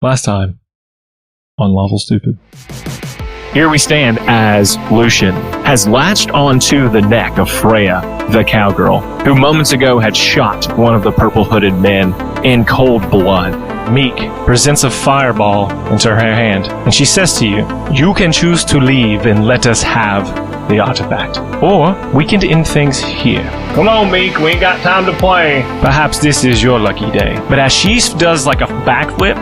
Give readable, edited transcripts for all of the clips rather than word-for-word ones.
Last time on Lawful Stupid. Here we stand as Lucien has latched onto the neck of Freya, the cowgirl, who moments ago had shot one of the purple-hooded men in cold blood. Meek presents a fireball into her hand, and she says to you, "You can choose to leave and let us have the artifact, or we can end things here. Come on, Meek, we ain't got time to play. Perhaps this is your lucky day." But as she does like a backflip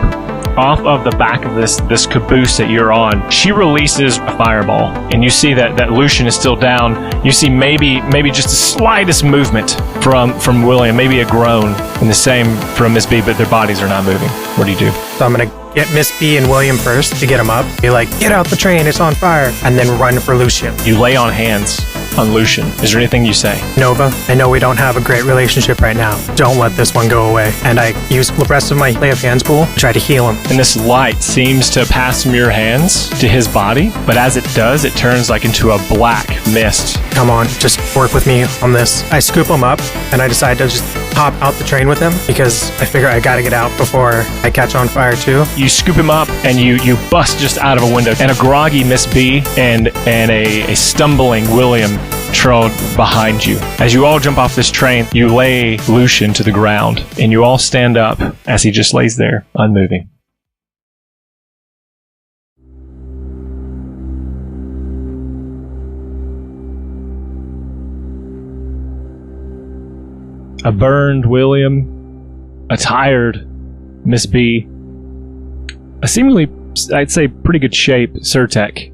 off of the back of this caboose that you're on, she releases a fireball, and you see that Lucien is still down. You see maybe just the slightest movement from William, maybe a groan, and the same from Miss B, but their bodies are not moving. What do you do? So I'm gonna get Miss B and William first to get them up. Be like, "Get out the train, it's on fire," and then run for Lucien. You lay on hands on Lucien. Is there anything you say? "Nova, I know we don't have a great relationship right now. Don't let this one go away." And I use the rest of my lay of hands pool to try to heal him. And this light seems to pass from your hands to his body, but as it does, it turns like into a black mist. "Come on, just work with me on this." I scoop him up, and I decide to just hop out the train with him because I figure I gotta get out before I catch on fire too. You scoop him up, and you bust just out of a window, and a groggy Miss B and a stumbling William trail behind you. As you all jump off this train, you lay Lucien to the ground, and you all stand up as he just lays there, unmoving. A burned William, a tired Miss B, a seemingly, I'd say, pretty good shape Surtek,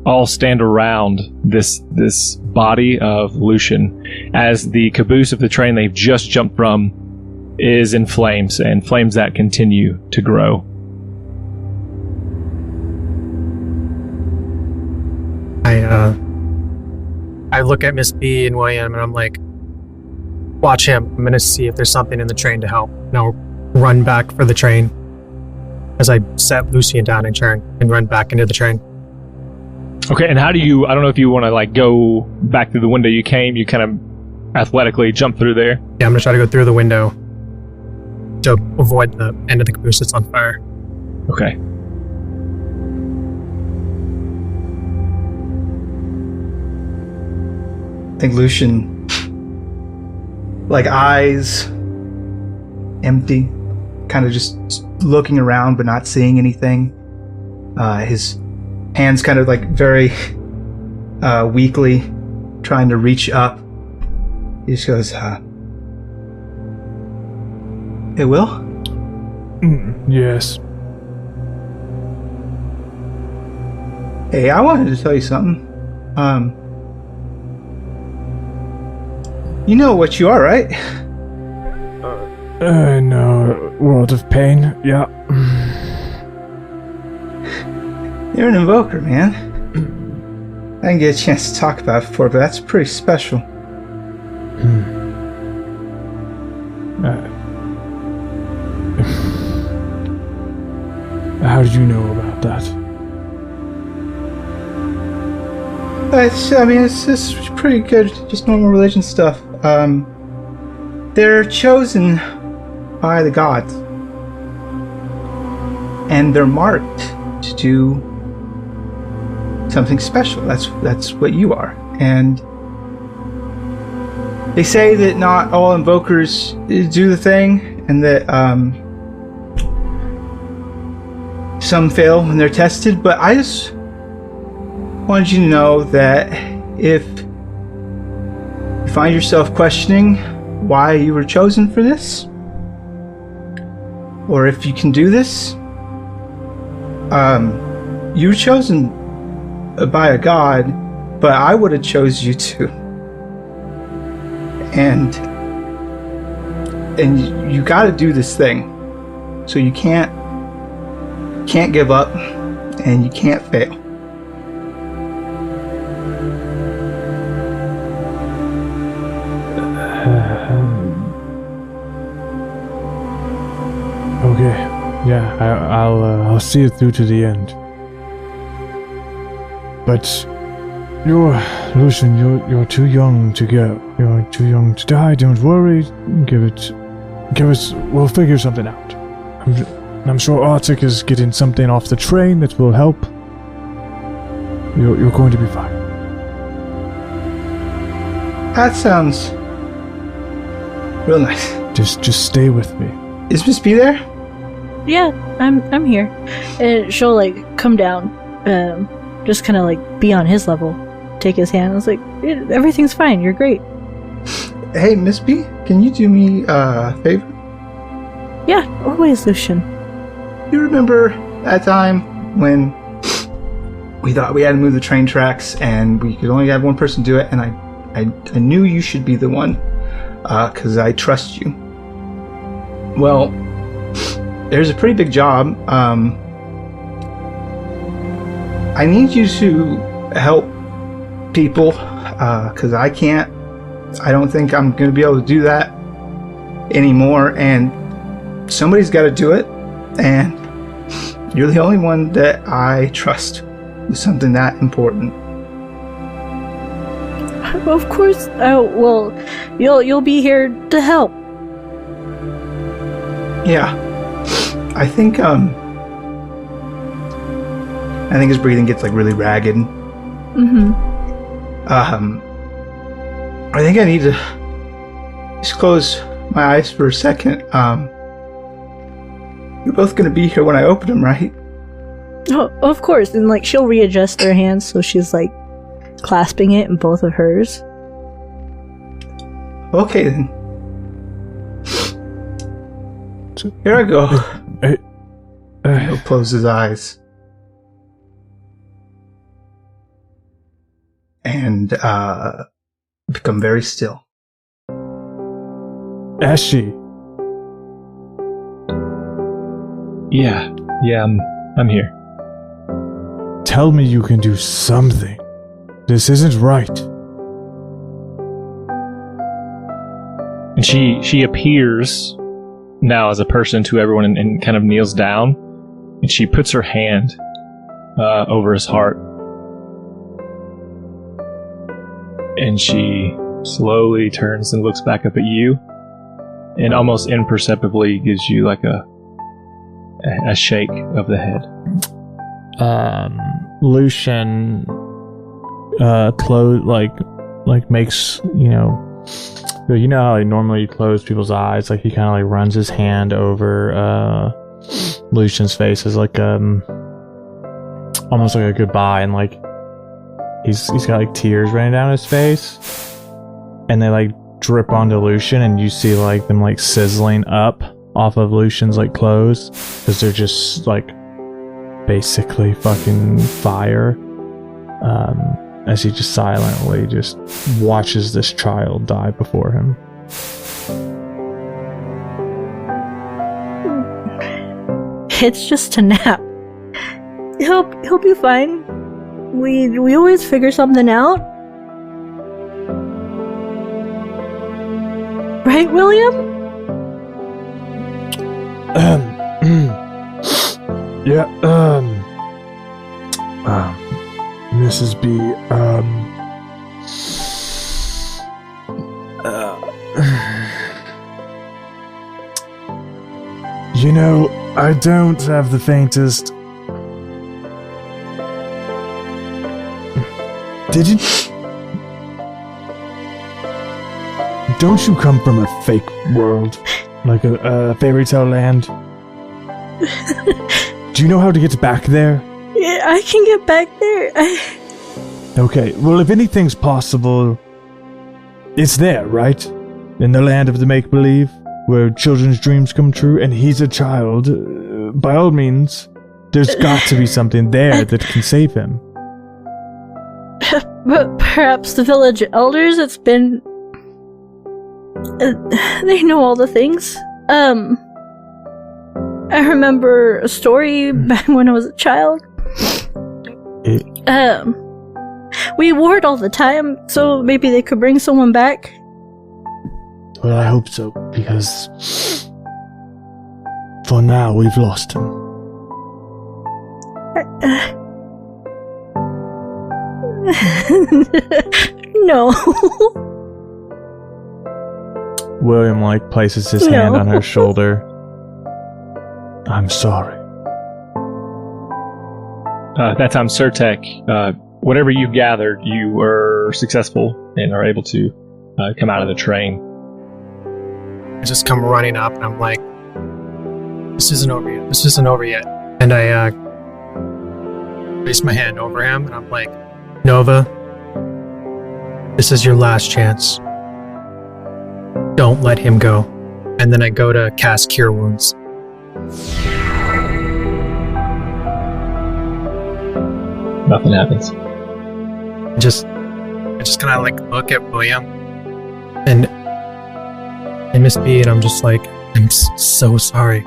all stand around this body of Lucien as the caboose of the train they've just jumped from is in flames, and flames that continue to grow. I look at Miss B and William, and I'm like, "Watch him. I'm gonna see if there's something in the train to help." And I'll run back for the train as I set Lucien down and turn and run back into the train. Okay, and how do you, I don't know if you want to like go back through the window you came, you kind of athletically jump through there? Yeah, I'm gonna try to go through the window to avoid the end of the caboose that's on fire. Okay. I think Lucien, like eyes empty, kind of just looking around but not seeing anything. His hands kind of like very weakly trying to reach up. He just goes, "Hey, Will?" Yes. "Hey, I wanted to tell you something. You know what you are, right?" No, world of pain, yeah. "You're an invoker, man. I didn't get a chance to talk about it before, but that's pretty special." How did you know about that? It's pretty good, just normal religion stuff. They're chosen by the gods, and they're marked to do something special. That's what you are. And they say that not all invokers do the thing, and that some fail when they're tested. But I just wanted you to know that if you find yourself questioning why you were chosen for this, or if you can do this, you were chosen by a god, but I would have chose you too. And you got to do this thing, so you can't give up, and you can't fail. Okay, yeah, I'll see it through to the end. But Lucien, you're too young to go. You're too young to die. Don't worry. Give us. We'll figure something out. I'm sure Arctic is getting something off the train that will help. You're going to be fine. That sounds real nice. Just stay with me. Is Miss B there? Yeah, I'm here. And she'll like come down, just kind of like be on his level, take his hand. I was like, everything's fine. You're great. Hey, Miss B, can you do me a favor? Yeah, always, Lucien. You remember that time when we thought we had to move the train tracks and we could only have one person do it, and I knew you should be the one because I trust you. Well, there's a pretty big job. I need you to help people because I don't think I'm going to be able to do that anymore, and somebody's got to do it, and you're the only one that I trust with something that important. Of course. Well, you'll be here to help. Yeah, I think his breathing gets like really ragged. Mm-hmm. I think I need to just close my eyes for a second. You're both gonna be here when I open them, right? Oh, of course. And like she'll readjust her hands so she's like clasping it in both of hers. Okay then. Here I go. He'll close his eyes. And become very still. Ashi. Yeah, I'm here. Tell me you can do something. This isn't right. And she appears now as a person to everyone and kind of kneels down, and she puts her hand over his heart, and she slowly turns and looks back up at you, and almost imperceptibly gives you like a shake of the head. Lucien makes, you know how like normally you close people's eyes, like he kind of like runs his hand over Lucian's face as like almost like a goodbye, and like he's got like tears running down his face, and they like drip onto Lucien, and you see like them like sizzling up off of Lucian's like clothes because they're just like basically fucking fire. As he just silently just watches this child die before him. It's just a nap. He'll be fine. We always figure something out. Right, William? Yeah, Mrs. B, you know, I don't have the faintest... Did you... Don't you come from a fake world? Like a fairy tale land? Do you know how to get back there? Yeah, I can get back there. Okay, well, if anything's possible, it's there, right? In the land of the make-believe, where children's dreams come true, and he's a child. By all means, there's got to be something there that can save him. But perhaps the village elders, it's been... they know all the things. I remember a story back when I was a child. We ward all the time, so maybe they could bring someone back. Well, I hope so, because for now we've lost him. No. William, like, places his hand on her shoulder. I'm sorry. That time, Surtek, whatever you've gathered, you were successful and are able to come out of the train. I just come running up and I'm like, this isn't over yet. This isn't over yet. And I raise my hand over him and I'm like, Nova, this is your last chance. Don't let him go. And then I go to cast Cure Wounds. Nothing happens. I just kind of like look at William and Miss B, and I'm just like, I'm so sorry.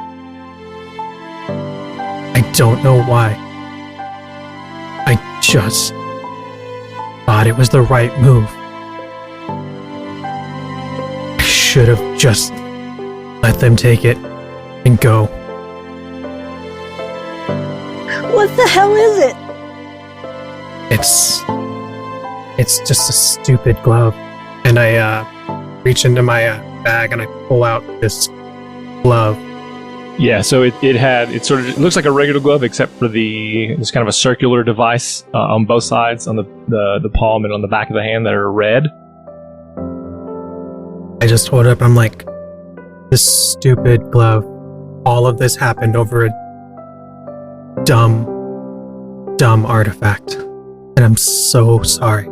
I don't know why. I just thought it was the right move. I should have just let them take it and go. What the hell is it? It's just a stupid glove. And I reach into my bag and I pull out this glove. Yeah, so it looks like a regular glove except for it's kind of a circular device on both sides, on the palm and on the back of the hand, that are red. I just hold it up. I'm like, this stupid glove. All of this happened over a dumb artifact. And I'm so sorry.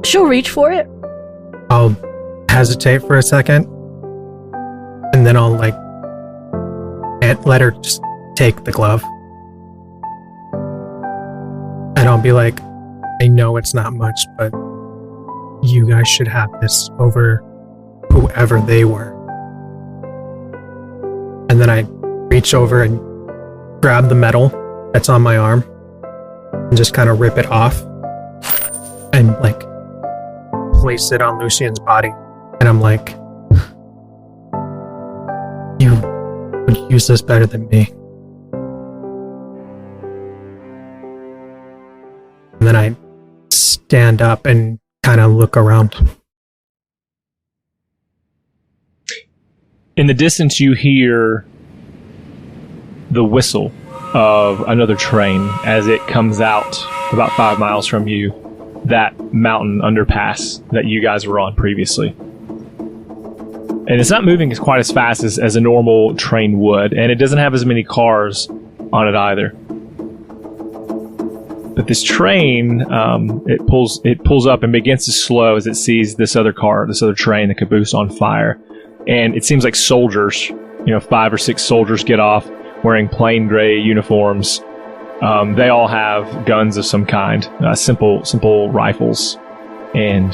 She'll reach for it. I'll hesitate for a second. And then I'll let her just take the glove. And I'll be like, I know it's not much, but you guys should have this over whoever they were. And then I reach over and grab the metal that's on my arm and just kind of rip it off and place it on Lucien's body. And I'm like, you would use this better than me. And then I stand up and kind of look around. In the distance, you hear the whistle of another train as it comes out about 5 miles from you, that mountain underpass that you guys were on previously. And it's not moving quite as fast as a normal train would, and it doesn't have as many cars on it either. But this train, it pulls up and begins to slow as it sees this other train, the caboose, on fire. And it seems like soldiers, 5 or 6 soldiers get off wearing plain gray uniforms. They all have guns of some kind, simple rifles. And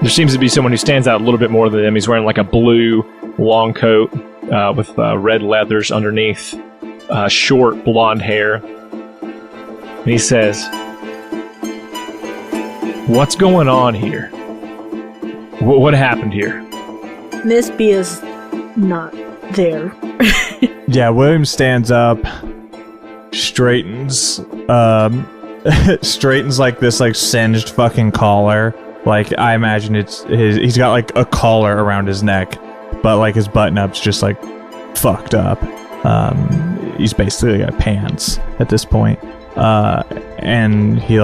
there seems to be someone who stands out a little bit more than them. He's wearing a blue long coat with red leathers underneath, short blonde hair. And he says, "What's going on here? What happened here?" Miss B is not there. Yeah, William stands up, straightens this singed fucking collar. I imagine he's got a collar around his neck, but his button-up's just fucked up. He's basically got pants at this point. And he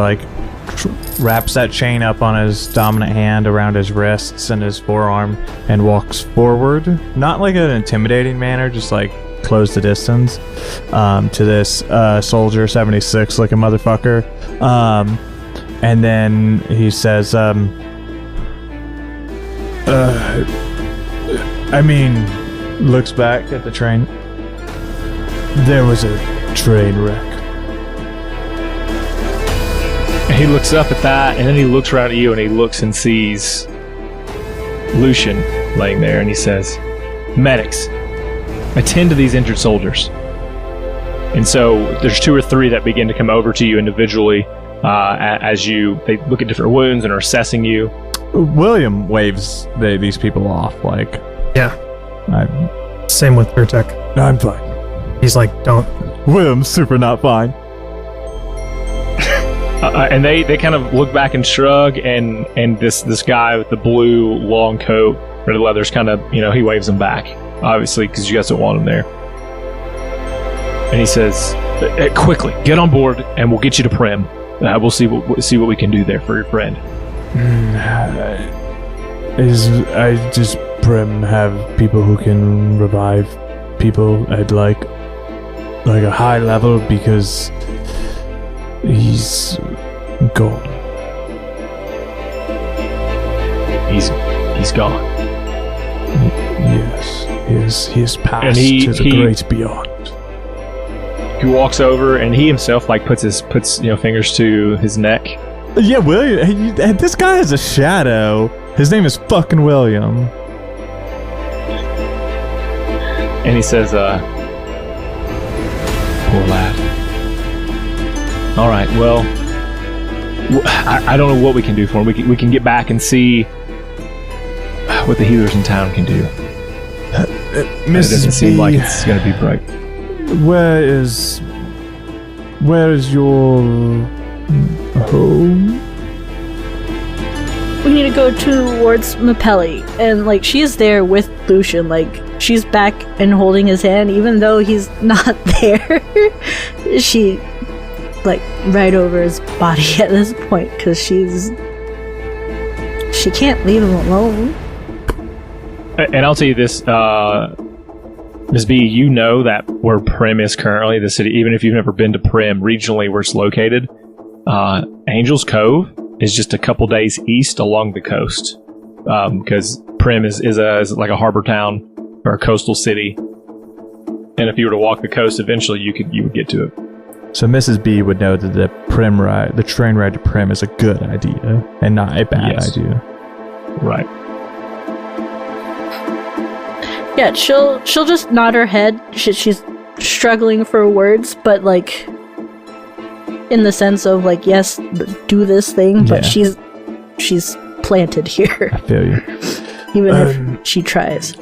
wraps that chain up on his dominant hand around his wrists and his forearm and walks forward, not an intimidating manner, just close the distance to this soldier 76 looking motherfucker. And then he says, looks back at the train. There was a train wreck. And he looks up at that, and then he looks around at you, and he looks and sees Lucien laying there, and he says, "Medics, attend to these injured soldiers." And so there's 2 or 3 that begin to come over to you individually as they look at different wounds and are assessing you. William waves these people off, Yeah. Same with Urtek. I'm fine. He's don't. William's super not fine. And they kind of look back and shrug, and this guy with the blue long coat Red Leather's kind of, he waves him back, obviously, because you guys don't want him there. And he says, quickly, get on board, and we'll get you to Primm. We'll see what we can do there for your friend. Does Primm have people who can revive people at like a high level, because he's gone. He's gone. Yes, he has passed and to the great beyond. He walks over and he himself puts fingers to his neck. Yeah, William. This guy has a shadow. His name is fucking William. And he says, poor lad. All right, well, I don't know what we can do for him. We can get back and see what the healers in town can do. It doesn't seem like it's going to be bright. Where is your home? We need to go towards Mapelli, and she's there with Lucien. She's back and holding his hand, even though he's not there. She right over his body at this point, because she can't leave him alone. And I'll tell you this, Ms. B, you know that where Primm is currently, the city, even if you've never been to Primm, regionally where it's located, Angel's Cove is just a couple days east along the coast, because Primm is like a harbor town or a coastal city, and if you were to walk the coast, eventually you would get to it. So Mrs. B would know that the train ride to Primm is a good idea and not a bad idea. Right. Yeah, she'll just nod her head. She's struggling for words, but in the sense of yes, do this thing, but she's planted here. I feel you. Even if she tries.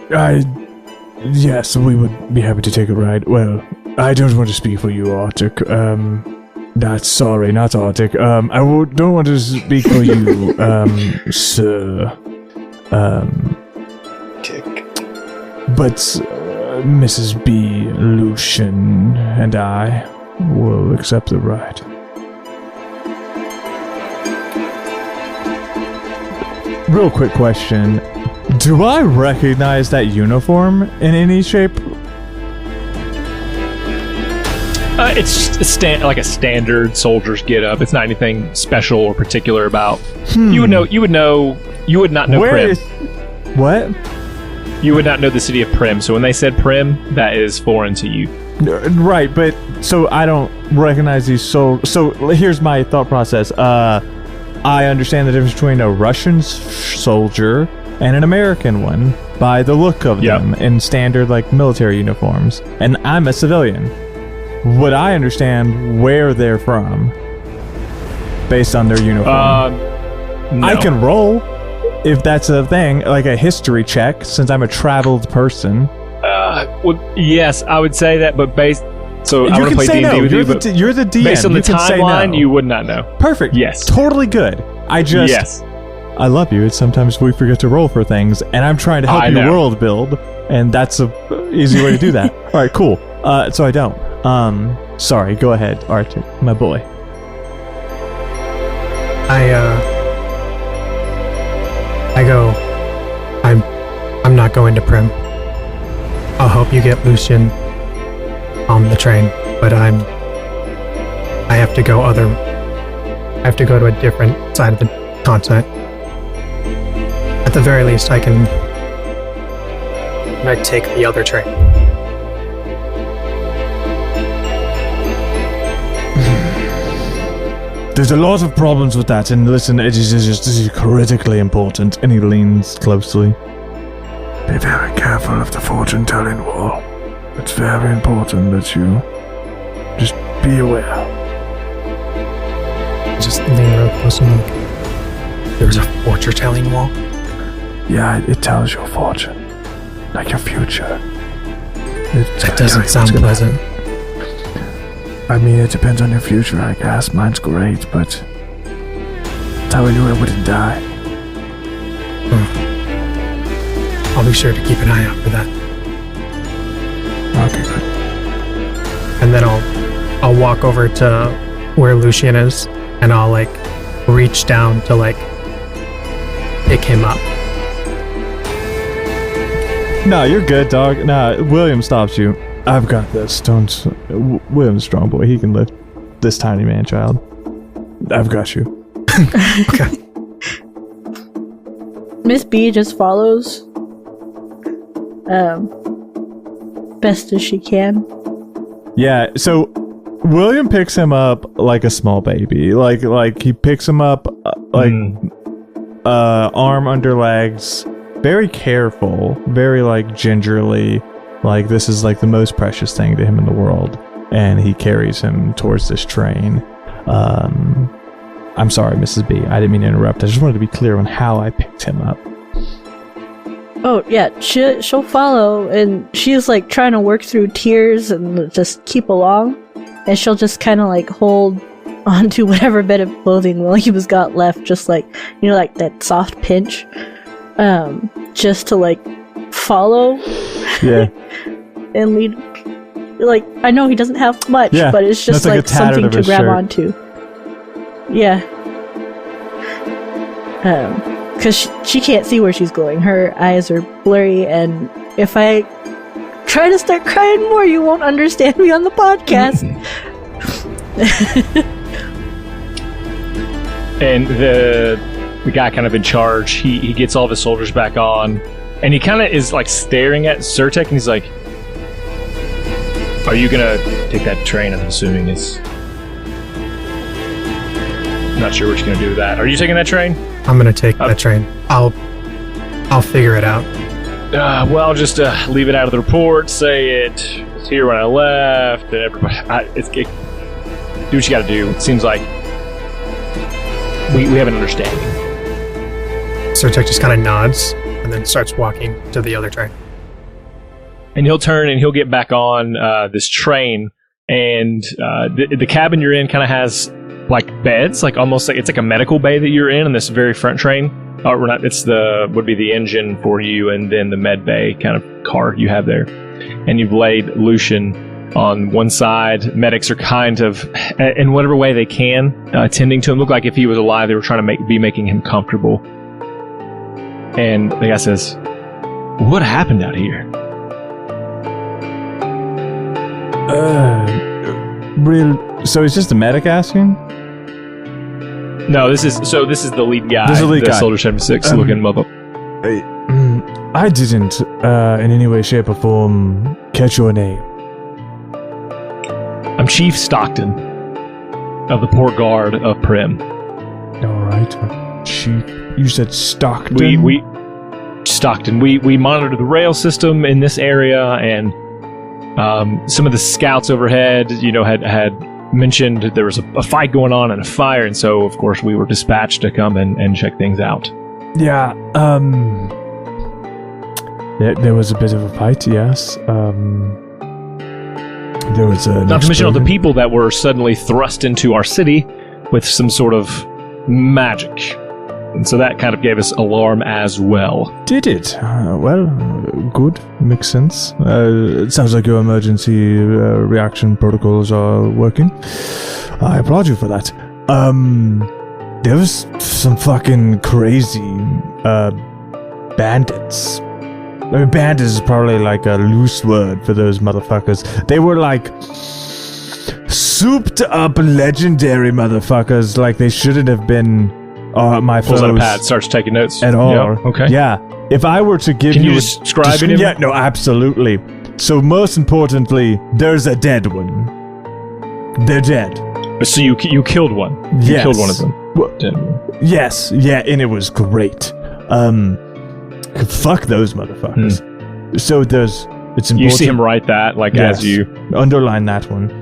Yes, we would be happy to take a ride. Well, I don't want to speak for you, Arctic. Not Arctic. Don't want to speak for you, sir. But Mrs. B, Lucien, and I will accept the ride. Real quick question. Do I recognize that uniform in any shape? It's just a standard soldier's get-up. It's not anything special or particular about. You would not know Primm. What? You would not know the city of Primm. So when they said Primm, that is foreign to you. Right, but so I don't recognize these So here's my thought process. I understand the difference between a Russian soldier and an American one by the look of them in standard military uniforms. And I'm a civilian. Would I understand where they're from based on their uniform? No. I can roll if that's a thing, like a history check, since I'm a traveled person. Well, yes, I would say that, but based. So I want to play D&D with you, you're the DM. Based on the timeline, you would not know. Perfect. Yes. Totally good. Yes. I love you. It's sometimes we forget to roll for things, and I'm trying to help you world build, and that's a easy way to do that. All right, cool. So I don't. Sorry. Go ahead, Arctic, my boy. I go. I'm not going to Primm. I'll help you get Lucien on the train, but I have to go to a different side of the continent. At the very least, I take the other train. There's a lot of problems with that, and listen, this is critically important. And he leans closely. Be very careful of the fortune-telling wall. It's very important that you just be aware. Just lean real close and look. There's a fortune-telling wall? Yeah, it tells your fortune. Like your future. That doesn't sound pleasant. I mean, it depends on your future, I guess. Mine's great, but that's how I knew I wouldn't die. I'll be sure to keep an eye out for that. Okay, good. And then I'll walk over to where Lucien is, and I'll like reach down to like pick him up. No, you're good, dog. Nah, William stops you. I've got this. Don't. William's a strong boy. He can lift this tiny man child. I've got you. Okay. Miss B just follows. Best as she can. Yeah, so William picks him up like a small baby. Like he picks him up arm under legs, very careful, very like gingerly, like this is like the most precious thing to him in the world, and he carries him towards this train. I'm sorry, Mrs. B. I didn't mean to interrupt. I just wanted to be clear on how I picked him up. Oh yeah, she'll follow, and she's like trying to work through tears and just keep along, and she'll just kind of like hold onto whatever bit of clothing William's got left, just like, you know, like that soft pinch, just to like follow. Yeah. And lead. Like, I know he doesn't have much, Yeah, but it's just that's like like a tattered something of to his grab shirt. onto. Yeah. Because she can't see where she's going. Her eyes are blurry, and if I try to start crying more, you won't understand me on the podcast. And the guy kind of in charge, he gets all of his soldiers back on, and he kind of is like staring at Surtek, and he's like, "Are you gonna take that train?" I'm assuming it's. Not sure what you're gonna do with that. Are you taking that train? I'm gonna take that train. I'll figure it out. Well, just leave it out of the report. Say it's here when I left, and everybody. Do what you got to do. It seems like we have an understanding. Surtek just kind of nods and then starts walking to the other train. And he'll turn and he'll get back on this train, and the cabin you're in kind of has like beds, like almost like it's like a medical bay that you're in this very front train. Or not, it's would be the engine for you, and then the med bay kind of car you have there. And you've laid Lucien on one side. Medics are kind of, in whatever way they can, tending to him. Look like if he was alive, they were trying to be making him comfortable. And the guy says, "What happened out here?" So it's just a medic asking? No, this is the lead guy. This is the lead guy. Soldier 76 looking mother. I didn't, in any way, shape, or form, catch your name. I'm Chief Stockton of the Port Guard of Primm. Alright, Chief. You said Stockton? Stockton. We monitor the rail system in this area, and some of the scouts overhead, you know, had mentioned there was a fight going on and a fire, and so of course we were dispatched to come and check things out. Yeah, there was a bit of a fight, yes. There was a... Not to mention all the people that were suddenly thrust into our city with some sort of magic. And so that kind of gave us alarm as well. Did it? Well, good. Makes sense. It sounds like your emergency reaction protocols are working. I applaud you for that. There was some fucking crazy bandits. I mean, bandits is probably like a loose word for those motherfuckers. They were like souped up legendary motherfuckers, like they shouldn't have been my Pulls out a foes pad, starts taking notes. at all. Yeah, okay. Yeah. If I were to give Can you a describe it? Yeah, no, absolutely. So most importantly, there's a dead one. They're dead. So you killed one. You Yes. killed one of them. Dead. Yes, yeah, and it was great. Fuck those motherfuckers. So it's important. You see him write that, like, Yes. as you... Underline that one.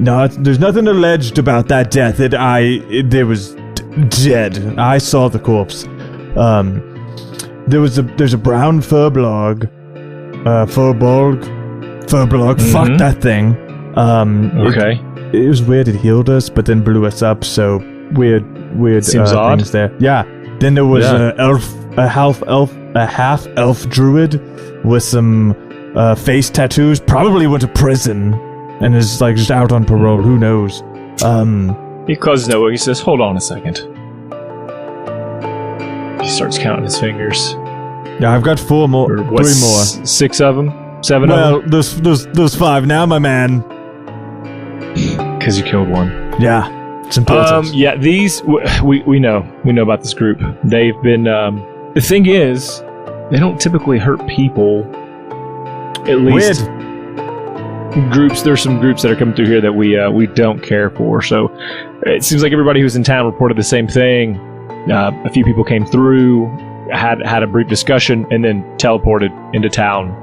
No, there's nothing alleged about that death. There was dead. I saw the corpse. There's a brown furbolg. Furbolg. Fuck that thing. Okay. It was weird. It healed us, but then blew us up. So weird. Seems odd. Things there. Yeah. Then there was a half elf druid with some face tattoos. Probably went to prison and is like just out on parole. Who knows? He closes notebook. He says, "Hold on a second." He starts counting his fingers. Yeah, I've got 4 more. Or 3 more. 6 of them? 7 Well, of them? there's 5 now, my man. Because you killed one. Yeah, it's important. Yeah, these we know about this group. They've been. The thing is, they don't typically hurt people. At least groups. There's some groups that are coming through here that we don't care for. So it seems like everybody who's in town reported the same thing. A few people came through, had a brief discussion, and then teleported into town.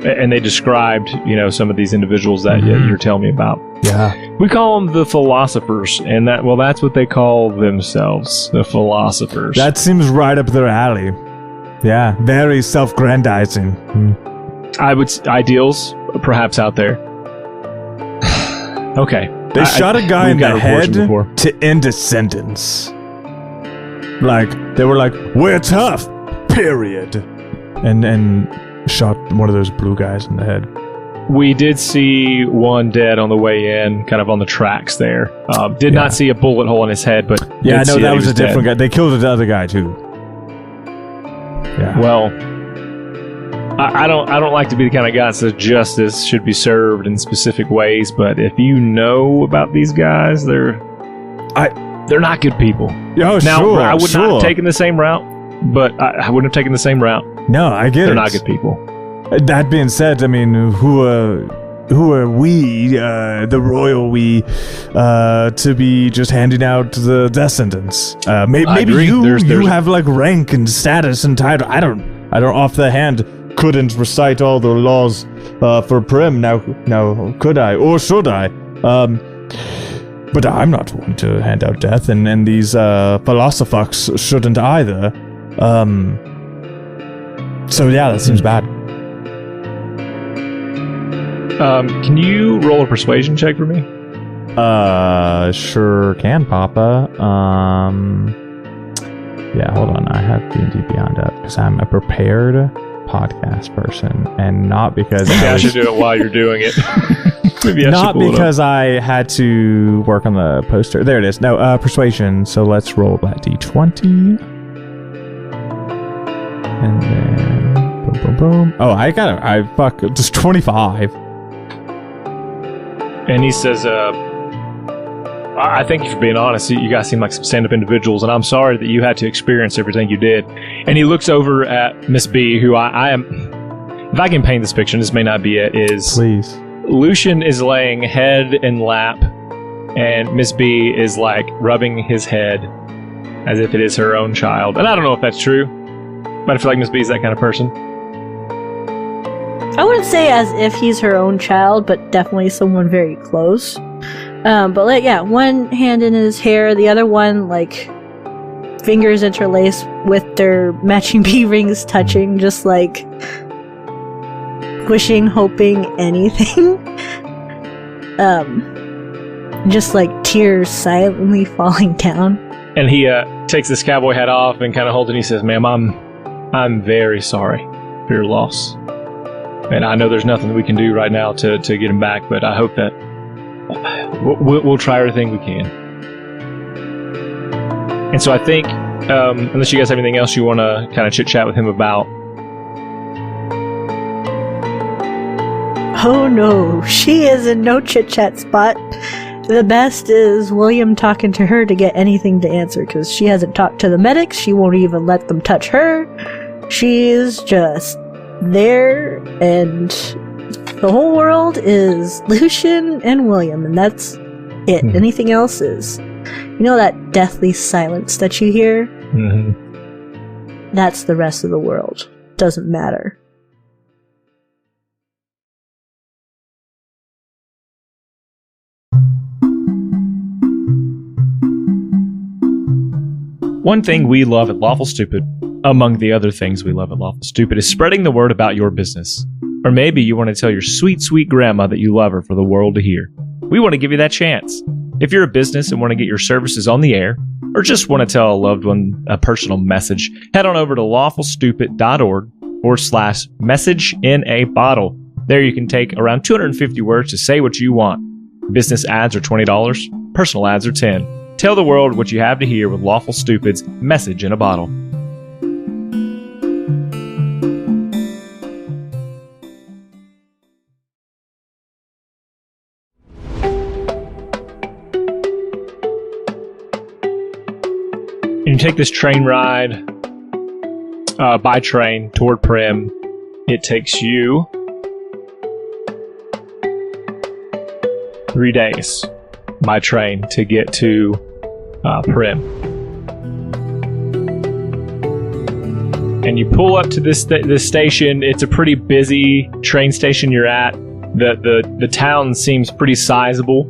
And they described, some of these individuals that you're telling me about. Yeah. We call them the Philosophers, and that's what they call themselves, the Philosophers. That seems right up their alley. Yeah, very self-grandizing. Ideals, perhaps out there. Okay. They shot a guy in the head to end a sentence. Like, they were like, "We're tough, period." And shot one of those blue guys in the head. We did see one dead on the way in, kind of on the tracks there. Did not see a bullet hole in his head, but yeah, no, that was a different guy. They killed the other guy too. Yeah. Well, I don't like to be the kind of guy that says justice should be served in specific ways, but if you know about these guys, they're not good people. Oh, now, sure, I would not have taken the same route, but I wouldn't have taken the same route. No, I get it. They're not good people. That being said, I mean, who are we, the royal we, to be just handing out the death sentence? Maybe you have like rank and status and title. I don't off the hand couldn't recite all the laws for Primm. Now could I or should I? But I'm not one to hand out death, and these philosophers shouldn't either. So yeah, that seems bad. Can you roll a persuasion check for me? Sure can, Papa. Yeah, hold on. I have D&D Beyond up because I'm a prepared podcast person, and not because I should do it while you're doing it. Maybe not because I had to work on the poster. There it is. No, persuasion. So let's roll that D20. And then boom, boom, boom. Oh, just 25. And he says, I thank you for being honest. You guys seem like some stand-up individuals, and I'm sorry that you had to experience everything you did. And he looks over at Miss B, who I am... If I can paint this picture, this may not be it, is... Please. Lucien is laying head in lap, and Miss B is, like, rubbing his head as if it is her own child. And I don't know if that's true, but I feel like Miss B is that kind of person. I wouldn't say as if he's her own child, but definitely someone very close. But like, yeah, one hand in his hair, the other one, like, fingers interlaced with their matching bee rings touching, just like wishing, hoping, anything. Just like tears silently falling down. And he takes this cowboy hat off and kind of holds it, and he says, "Ma'am, I'm very sorry for your loss. And I know there's nothing that we can do right now to get him back, but I hope that we'll try everything we can." And so I think, unless you guys have anything else you want to kind of chit-chat with him about. Oh no, she is in no chit-chat spot. The best is William talking to her to get anything to answer, because she hasn't talked to the medics, she won't even let them touch her. She's just there, and the whole world is Lucien and William, and that's it. Anything else is, that deathly silence that you hear? Mm-hmm. That's the rest of the world. Doesn't matter. One thing we love at Lawful Stupid, among the other things we love at Lawful Stupid, is spreading the word about your business. Or maybe you want to tell your sweet, sweet grandma that you love her for the world to hear. We want to give you that chance. If you're a business and want to get your services on the air, or just want to tell a loved one a personal message, head on over to lawfulstupid.org/message in a bottle. There you can take around 250 words to say what you want. Business ads are $20, personal ads are $10. Tell the world what you have to hear with Lawful Stupid's Message in a Bottle. You take this train ride by train toward Primm. It takes you 3 days by train to get to Primm. And you pull up to this station. It's a pretty busy train station you're at. The town seems pretty sizable.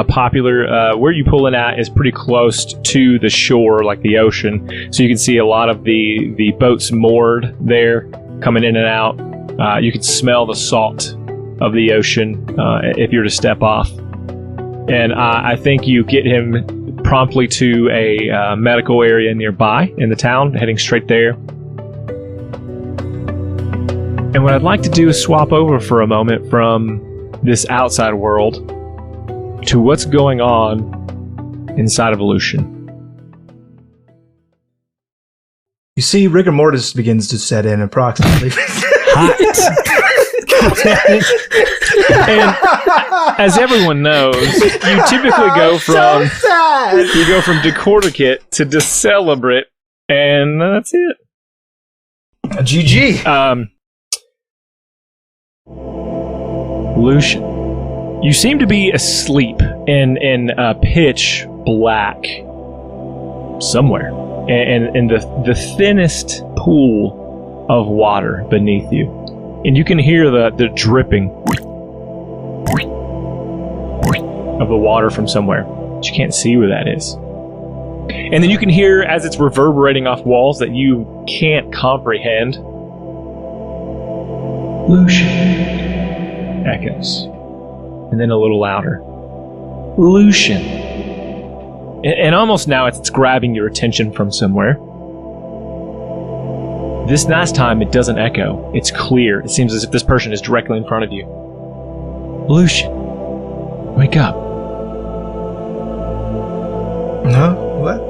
Popular. Where you pull in at is pretty close to the shore, like the ocean, so you can see a lot of the boats moored there, coming in and out. You can smell the salt of the ocean if you're to step off. And I think you get him promptly to a medical area nearby in the town, heading straight there. And what I'd like to do is swap over for a moment from this outside world to what's going on inside of Lucien. You see, rigor mortis begins to set in approximately. And as everyone knows, you typically go from decorticate to decelebrate, and that's it. GG. Lucien, you seem to be asleep in pitch black somewhere, and in the thinnest pool of water beneath you, and you can hear the dripping of the water from somewhere, but you can't see where that is. And then you can hear, as it's reverberating off walls that you can't comprehend, Lucien echoes. And then a little louder. Lucien. And almost now it's grabbing your attention from somewhere. This last time it doesn't echo. It's clear. It seems as if this person is directly in front of you. Lucien. Wake up. No? What?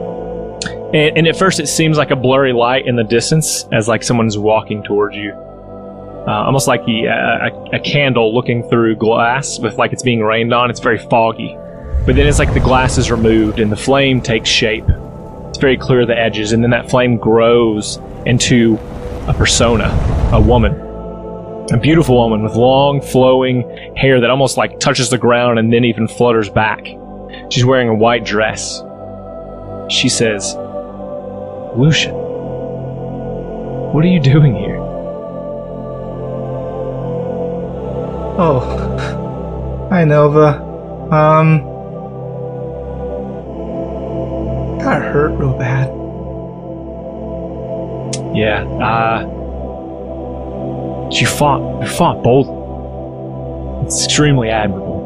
And at first it seems like a blurry light in the distance, as like someone's walking towards you. Almost like a candle looking through glass with like it's being rained on. It's very foggy. But then it's like the glass is removed and the flame takes shape. It's very clear the edges, and then that flame grows into a persona, a woman. A beautiful woman with long flowing hair that almost like touches the ground and then even flutters back. She's wearing a white dress. She says, Lucien, what are you doing here? Oh. Hi, Nova. Got hurt real bad. Yeah, you fought boldly. It's extremely admirable.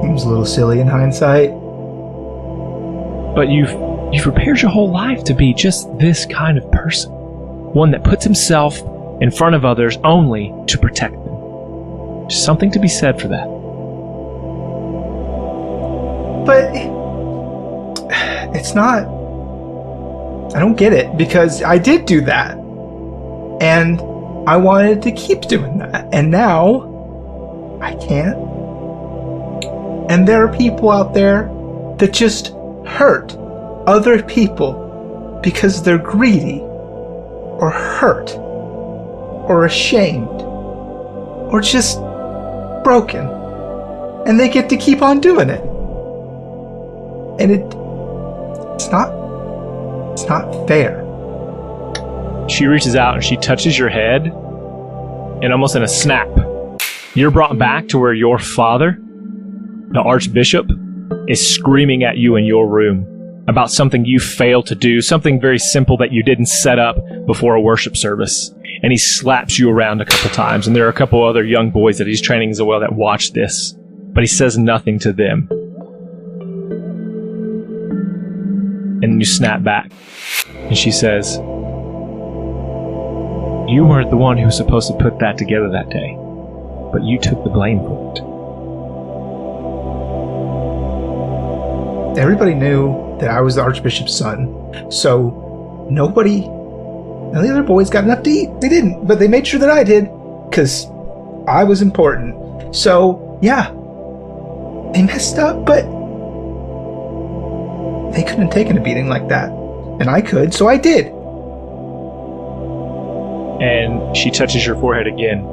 It was a little silly in hindsight. But you've prepared your whole life to be just this kind of person. One that puts himself in front of others only to protect them. There's something to be said for that. But it's not. I don't get it, because I did do that. And I wanted to keep doing that. And now I can't. And there are people out there that just hurt other people because they're greedy or hurt or ashamed or just broken. And they get to keep on doing it. And it's not fair. She reaches out and she touches your head, and almost in a snap, you're brought back to where your father, the Archbishop, is screaming at you in your room about something you failed to do, something very simple that you didn't set up before a worship service. And he slaps you around a couple times, and there are a couple other young boys that he's training as well that watch this. but he says nothing to them. And you snap back. And she says, "You weren't the one who was supposed to put that together that day, but you took the blame for it." Everybody knew that I was the Archbishop's son, so none of the other boys got enough to eat. They didn't, but they made sure that I did, because I was important. So, yeah, they messed up, but they couldn't have taken a beating like that. And I could, so I did. And she touches your forehead again.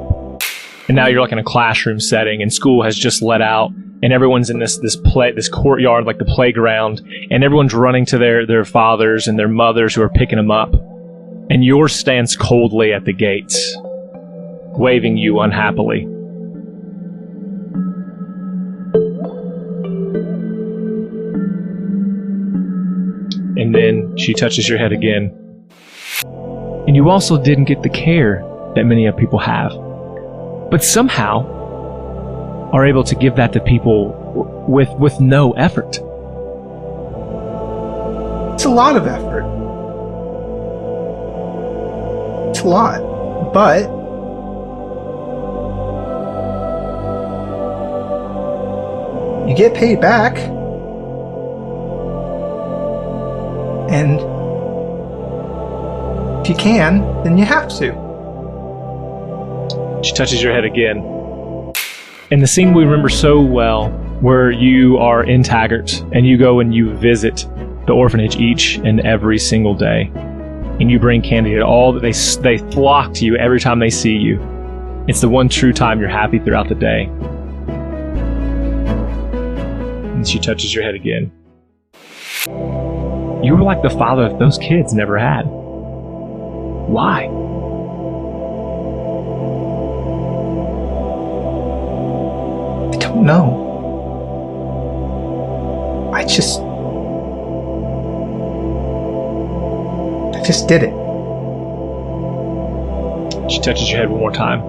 And now you're like in a classroom setting, and school has just let out, and everyone's in this courtyard, like the playground, and everyone's running to their fathers and their mothers who are picking them up. And yours stands coldly at the gates, waving you unhappily. And then she touches your head again. And you also didn't get the care that many of people have, but somehow are able to give that to people with no effort. It's a lot of effort. It's a lot. But you get paid back. And if you can, then you have to. She touches your head again. And the scene we remember so well, where you are in Taggart and you go and you visit the orphanage each and every single day, and you bring candy to all that they flock to you every time they see you. It's the one true time you're happy throughout the day. And she touches your head again. You were like the father that those kids never had. Why? I don't know. I just did it. She touches your head one more time.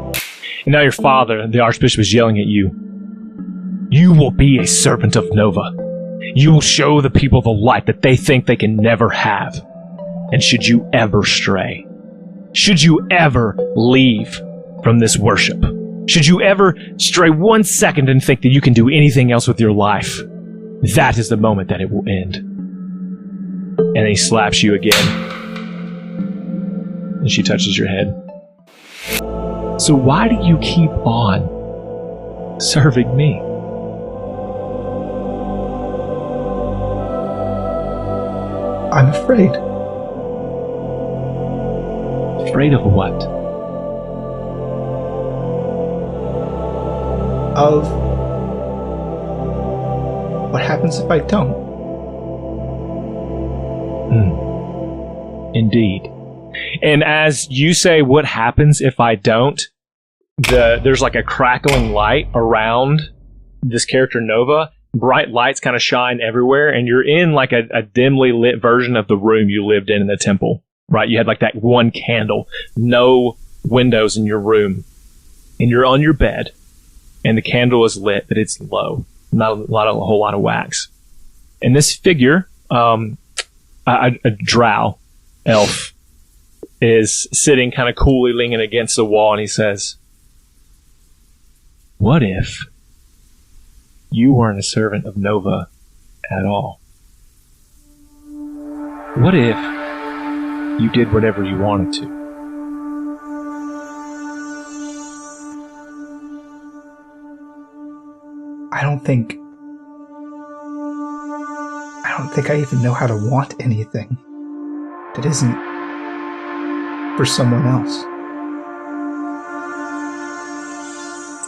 And now your father, the Archbishop, is yelling at you. You will be a servant of Nova. You will show the people the light that they think they can never have. And should you ever stray, should you ever leave from this worship, should you ever stray 1 second and think that you can do anything else with your life, that is the moment that it will end. And then he slaps you again. And she touches your head. So why do you keep on serving me? I'm afraid. Afraid of what? Of what happens if I don't. Indeed. And as you say, what happens if I don't? There's like a crackling light around this character Nova. Bright lights kind of shine everywhere, and you're in like a dimly lit version of the room you lived in the temple, right? You had like that one candle, no windows in your room, and you're on your bed, and the candle is lit, but it's low, not a whole lot of wax. And this figure, a drow elf, is sitting kind of coolly leaning against the wall, and he says, "What if you weren't a servant of Nova at all? What if you did whatever you wanted to?" I don't think I even know how to want anything that isn't for someone else.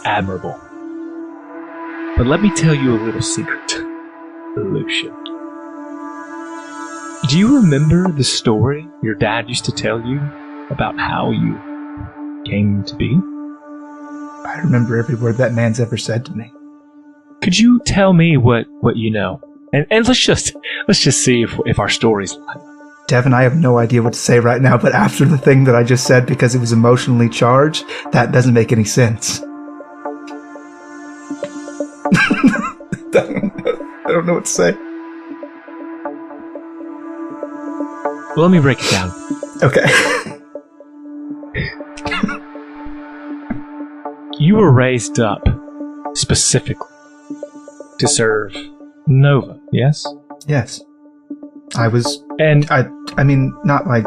Admirable. But let me tell you a little secret, Lucien. Do you remember the story your dad used to tell you about how you came to be? I remember every word that man's ever said to me. Could you tell me what you know? And let's just see if our stories line up. Devin, I have no idea what to say right now, but after the thing that I just said, because it was emotionally charged, that doesn't make any sense. I don't know what to say. Well, let me break it down. Okay. You were raised up specifically to serve Nova, yes? Yes. I was... And I mean, not like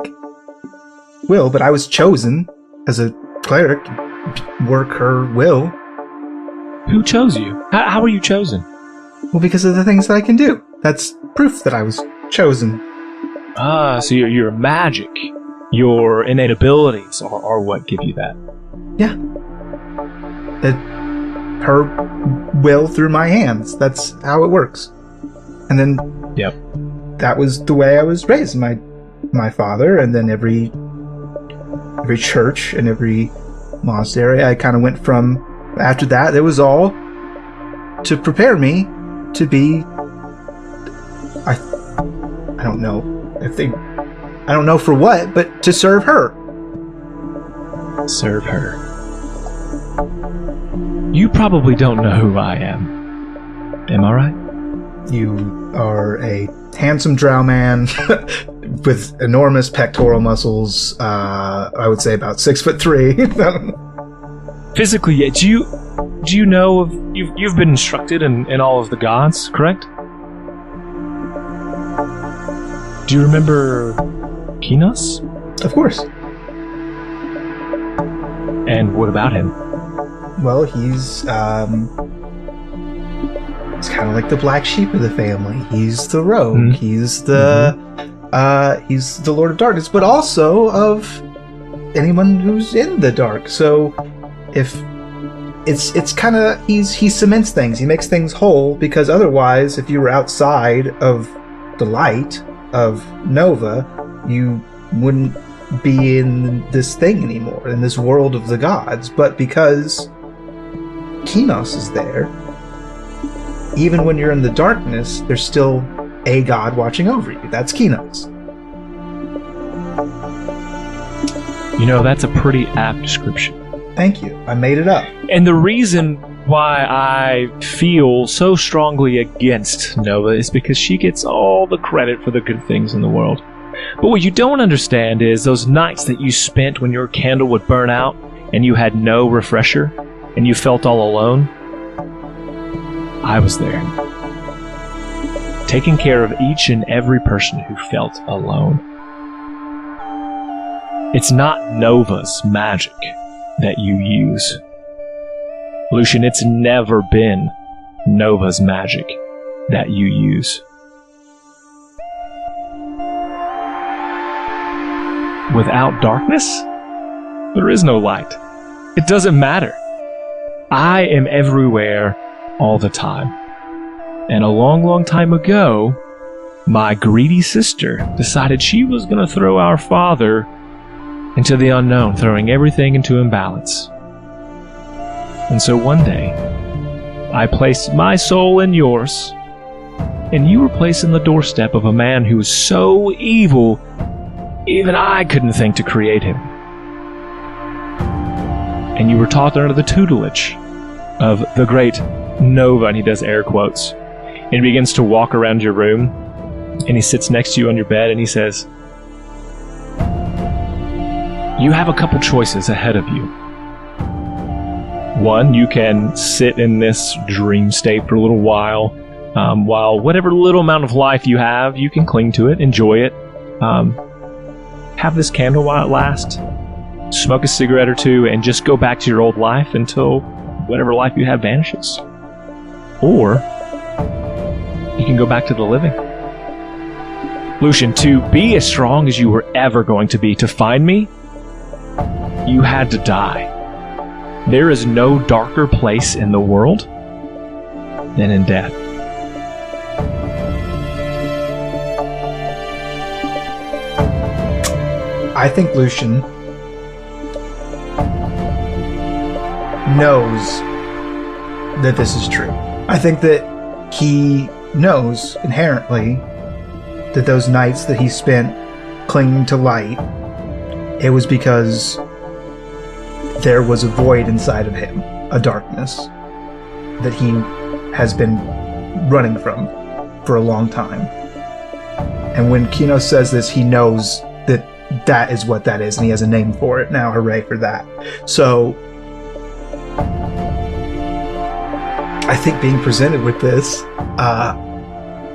will, but I was chosen as a cleric to work her will. who chose you? How were you chosen? Well, because of the things that I can do. That's proof that I was chosen. Ah, so your magic, your innate abilities are what give you that. Yeah. Her will through my hands. That's how it works. And then Yep. that was the way I was raised. My father, and then every church and every monastery I kind of went from. After that, it was all to prepare me to be. I don't know if they. I don't know for what, but to serve her. Serve her. You probably don't know who I am. Am I right? You are a handsome drow man with enormous pectoral muscles. I would say about 6'3". Physically, yeah. Do you know of you've been instructed in all of the gods, correct? Do you remember Kinos? Of course. And what about him? Well, he's kind of like the black sheep of the family. He's the rogue. Mm-hmm. He's the Lord of Darkness, but also of anyone who's in the dark. So if it's kind of he cements things. He makes things whole, because otherwise, if you were outside of the light of Nova, you wouldn't be in this thing anymore, in this world of the gods. But because Kinos is there, even when you're in the darkness, there's still a god watching over you. That's Kinos. You know, that's a pretty apt description. Thank you. I made it up. And the reason why I feel so strongly against Nova is because she gets all the credit for the good things in the world. But what you don't understand is those nights that you spent when your candle would burn out and you had no refresher and you felt all alone. I was there, taking care of each and every person who felt alone. It's not Nova's magic that you use. Lucien, it's never been Nova's magic that you use. Without darkness, there is no light. It doesn't matter. I am everywhere all the time. And a long, long time ago, my greedy sister decided she was going to throw our father into the unknown, throwing everything into imbalance. And so one day, I placed my soul in yours, and you were placed in the doorstep of a man who was so evil, even I couldn't think to create him. And you were taught under the tutelage of the great Nova, and he does air quotes, and he begins to walk around your room, and he sits next to you on your bed, and he says, you have a couple choices ahead of you. One, you can sit in this dream state for a little while whatever little amount of life you have, you can cling to it, enjoy it, have this candle while it lasts, smoke a cigarette or two, and just go back to your old life until whatever life you have vanishes. Or you can go back to the living. Lucien, to be as strong as you were ever going to be, to find me, you had to die. There is no darker place in the world than in death. I think Lucien knows that this is true. I think that he knows inherently that those nights that he spent clinging to light, it was because there was a void inside of him, a darkness that he has been running from for a long time. And when Kino says this, he knows that is what that is, and he has a name for it now. Hooray for that. So I think being presented with this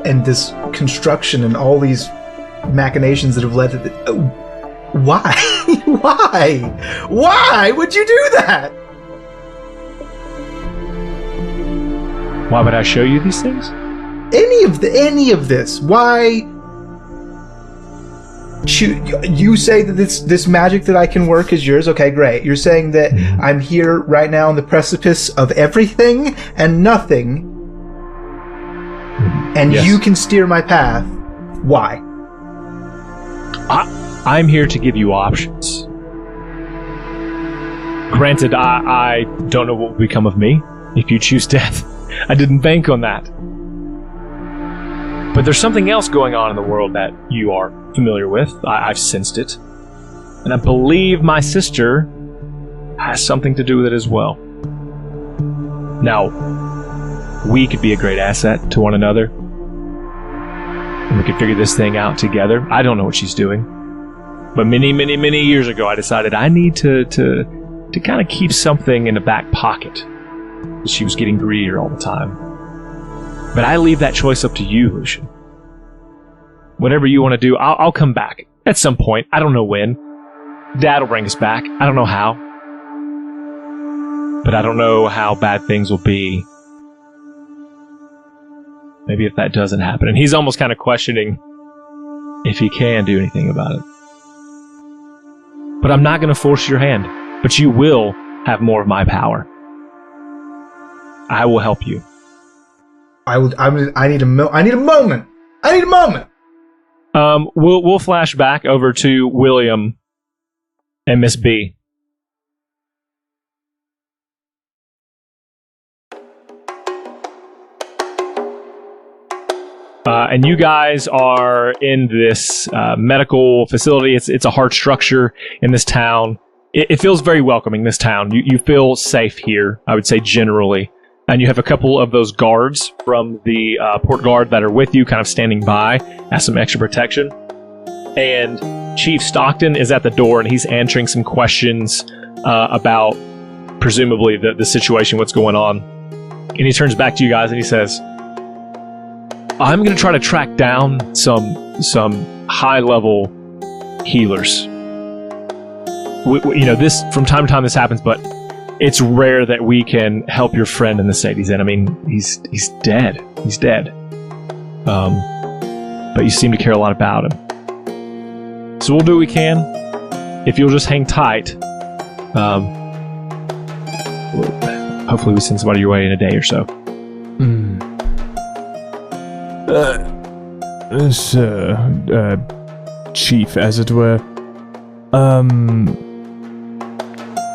and this construction and all these machinations that have led to why? Why would you do that? Why would I show you these things? Any of this? Why? You say that this magic that I can work is yours. Okay, great. You're saying that I'm here right now on the precipice of everything and nothing, and Yes. you can steer my path. Why? I'm here to give you options. Granted, I don't know what will become of me if you choose death. I didn't bank on that. But there's something else going on in the world that you are familiar with. I've sensed it. And I believe my sister has something to do with it as well. Now, we could be a great asset to one another. And we could figure this thing out together. I don't know what she's doing. But many, many, many years ago, I decided I need to kind of keep something in the back pocket. She was getting greedier all the time. But I leave that choice up to you, Lucien. Whatever you want to do, I'll come back at some point. I don't know when. Dad will bring us back. I don't know how. But I don't know how bad things will be. Maybe if that doesn't happen. And he's almost kind of questioning if he can do anything about it. But I'm not going to force your hand. But you will have more of my power. I will help you. I need a moment. We'll flash back over to William and Miss B. And you guys are in this medical facility. It's a hard structure in this town. It feels very welcoming, this town. You feel safe here, I would say, generally. And you have a couple of those guards from the port guard that are with you, kind of standing by, as some extra protection. And Chief Stockton is at the door, and he's answering some questions about, presumably, the situation, what's going on. And he turns back to you guys, and he says, I'm going to try to track down some high-level healers. This, from time to time this happens, but it's rare that we can help your friend in the state he's in. I mean, he's dead. He's dead. But you seem to care a lot about him. So we'll do what we can. If you'll just hang tight, hopefully we send somebody your way in a day or so. Chief, as it were.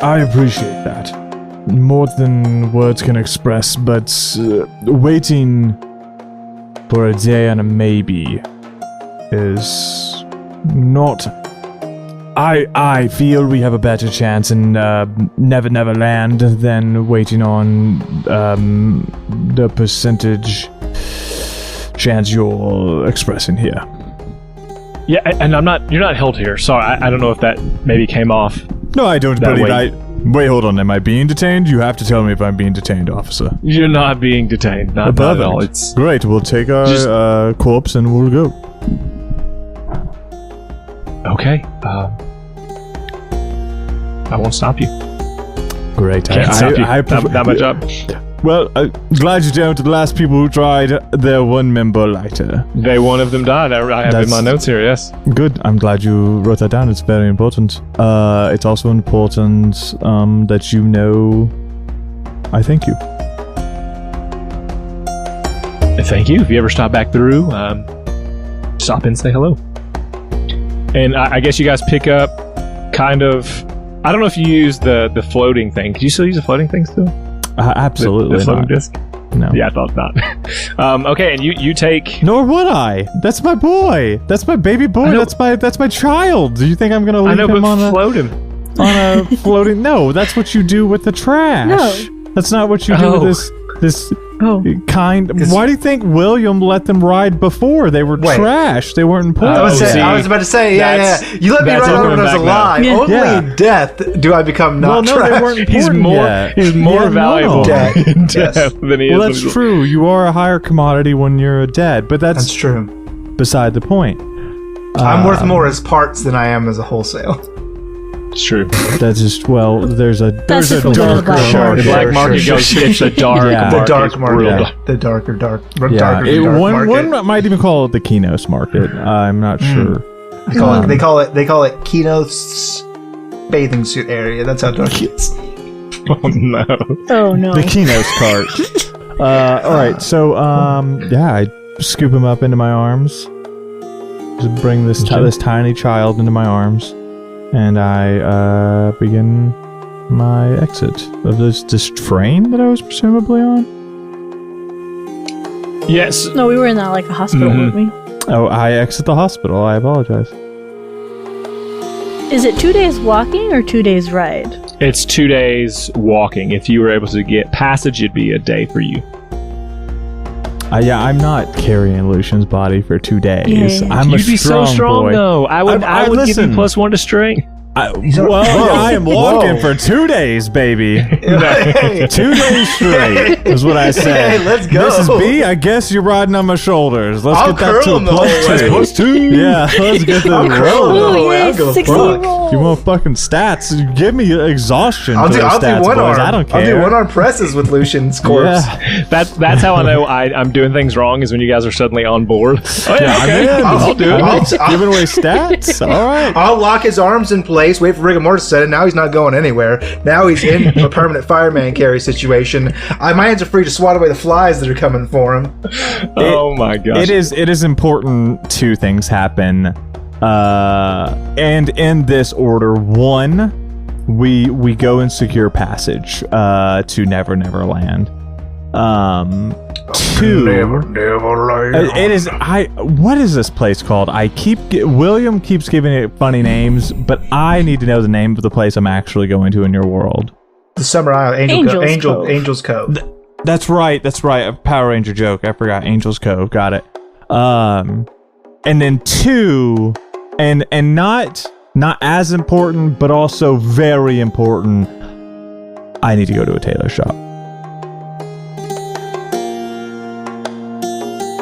I appreciate that. More than words can express, but waiting for a day and a maybe is not... I feel we have a better chance in Never Never Land than waiting on the percentage chance you're expressing here. Yeah, and you're not held here. Sorry, I don't know if that maybe came off. No, I don't that believe way. Wait, hold on. Am I being detained? You have to tell me if I'm being detained, officer. You're not being detained. Not at all. It's great. We'll take our corpse and we'll go. Okay. I won't stop you. Great. Can't stop you. Not my job. Well, glad you're down to the last people who tried their one-member lighter. One of them died. I have in my notes here, yes. Good. I'm glad you wrote that down. It's very important. It's also important that you know I thank you. Thank you. If you ever stop back through, stop in and say hello. And I guess you guys pick up kind of... I don't know if you use the floating thing. Could you still use the floating thing still? Absolutely the floating not. disc? No. Yeah, I thought not. Okay, and you take... Nor would I. That's my boy. That's my baby boy. That's my child. Do you think I'm gonna leave him on float him on a floating? No, that's what you do with the trash. No. That's not what you do with this Oh. Why do you think William let them ride before? They were trash. They weren't important. I was about to say, yeah. You let me ride on when I was alive. Yeah. Only in death do I become not trash. They weren't important. He's more valuable in death than he is. Well, that's true. You are a higher commodity when you're dead, but that's true. beside the point. I'm worth more as parts than I am as a wholesale. It's true. That's just there's a just a darker black market. The black market goes. It's the dark market. The dark market. Real. The darker dark One market. might even call it the Kinos market. I'm not sure. They call it Kinos bathing suit area. That's how dark it is. Oh no. Oh no. The Kinos cart. All right. So I scoop him up into my arms. Just bring this tiny child into my arms. And I begin my exit of this train that I was presumably on. Yes. No, we were in that like a hospital, weren't we? Oh, I exit the hospital. I apologize. Is it 2 days walking or 2 days ride? It's 2 days walking. If you were able to get passage, it'd be a day for you. I'm not carrying Lucian's body for 2 days. Yeah. I'm You'd a be so strong, boy. though. I would give you listen. +1 to strength. I am walking for 2 days, baby. 2 days straight is what I said. Hey, let's go. This is B. I guess you're riding on my shoulders. Let's I'll get that curl to a him the whole way. +2. Yeah, let's get the I'll curl him the Oh, whole way. yay, I'll go 60 fuck. roll. You want fucking stats? Give me exhaustion. I'll for do those stats, one boys. arm. I don't care. I'll do one arm presses with Lucian's corpse. Yeah. That's how I know I'm doing things wrong, is when you guys are suddenly on board. Oh yeah, okay. I'm in. I'll do it. I'll- Giving away stats. All right. I'll lock his arms in place, wait for rigor mortis to set in. Now he's not going anywhere. Now he's in a permanent fireman carry situation. My hands are free to swat away the flies that are coming for him. Oh my gosh. It is important 2 things happen. And in this order: 1, we go and secure passage to Never Never Land. 2, it is what is this place called? William keeps giving it funny names, but I need to know the name of the place I'm actually going to in your world. The Summer Island, Angel's Cove. That's right. A Power Ranger joke. I forgot. Angel's Cove. Got it. And then 2, and not as important, but also very important. I need to go to a tailor shop.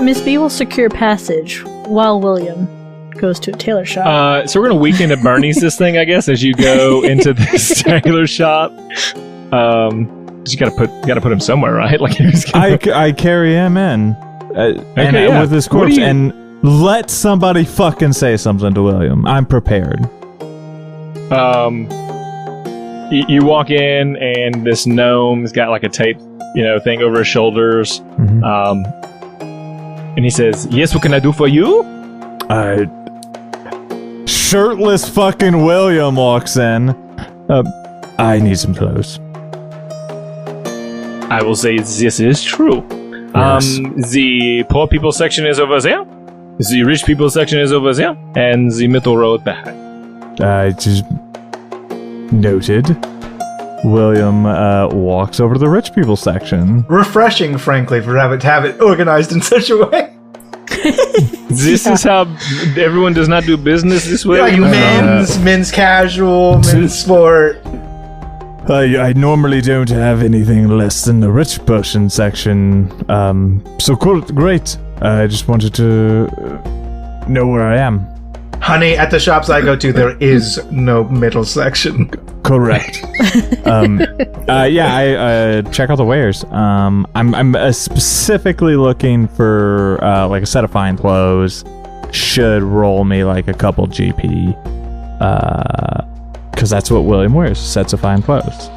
Miss B will secure passage while William goes to a tailor shop. So we're gonna weekend at Bernie's this thing, I guess, as you go into this tailor shop. You gotta put him somewhere, right? Like I carry him in, with his corpse, and let somebody fucking say something to William. I'm prepared. You walk in, and this gnome's got like a tape, thing over his shoulders. Mm-hmm. And he says, "Yes, what can I do for you?" Shirtless fucking William walks in. I need some clothes. I will say this is true. Yes. The poor people section is over there. The rich people section is over there, and the middle road behind. Just noted. William walks over to the rich people section. Refreshing, frankly, to have it organized in such a way. This is how everyone does not do business this way. Like men's casual, men's sport. I normally don't have anything less than the rich person section. So cool, great. I just wanted to know where I am. Honey, at the shops I go to, there is no middle section. Correct. I check out the wares. I'm specifically looking for like a set of fine clothes. Should roll me like a couple GP. Because that's what William wears, sets of fine clothes.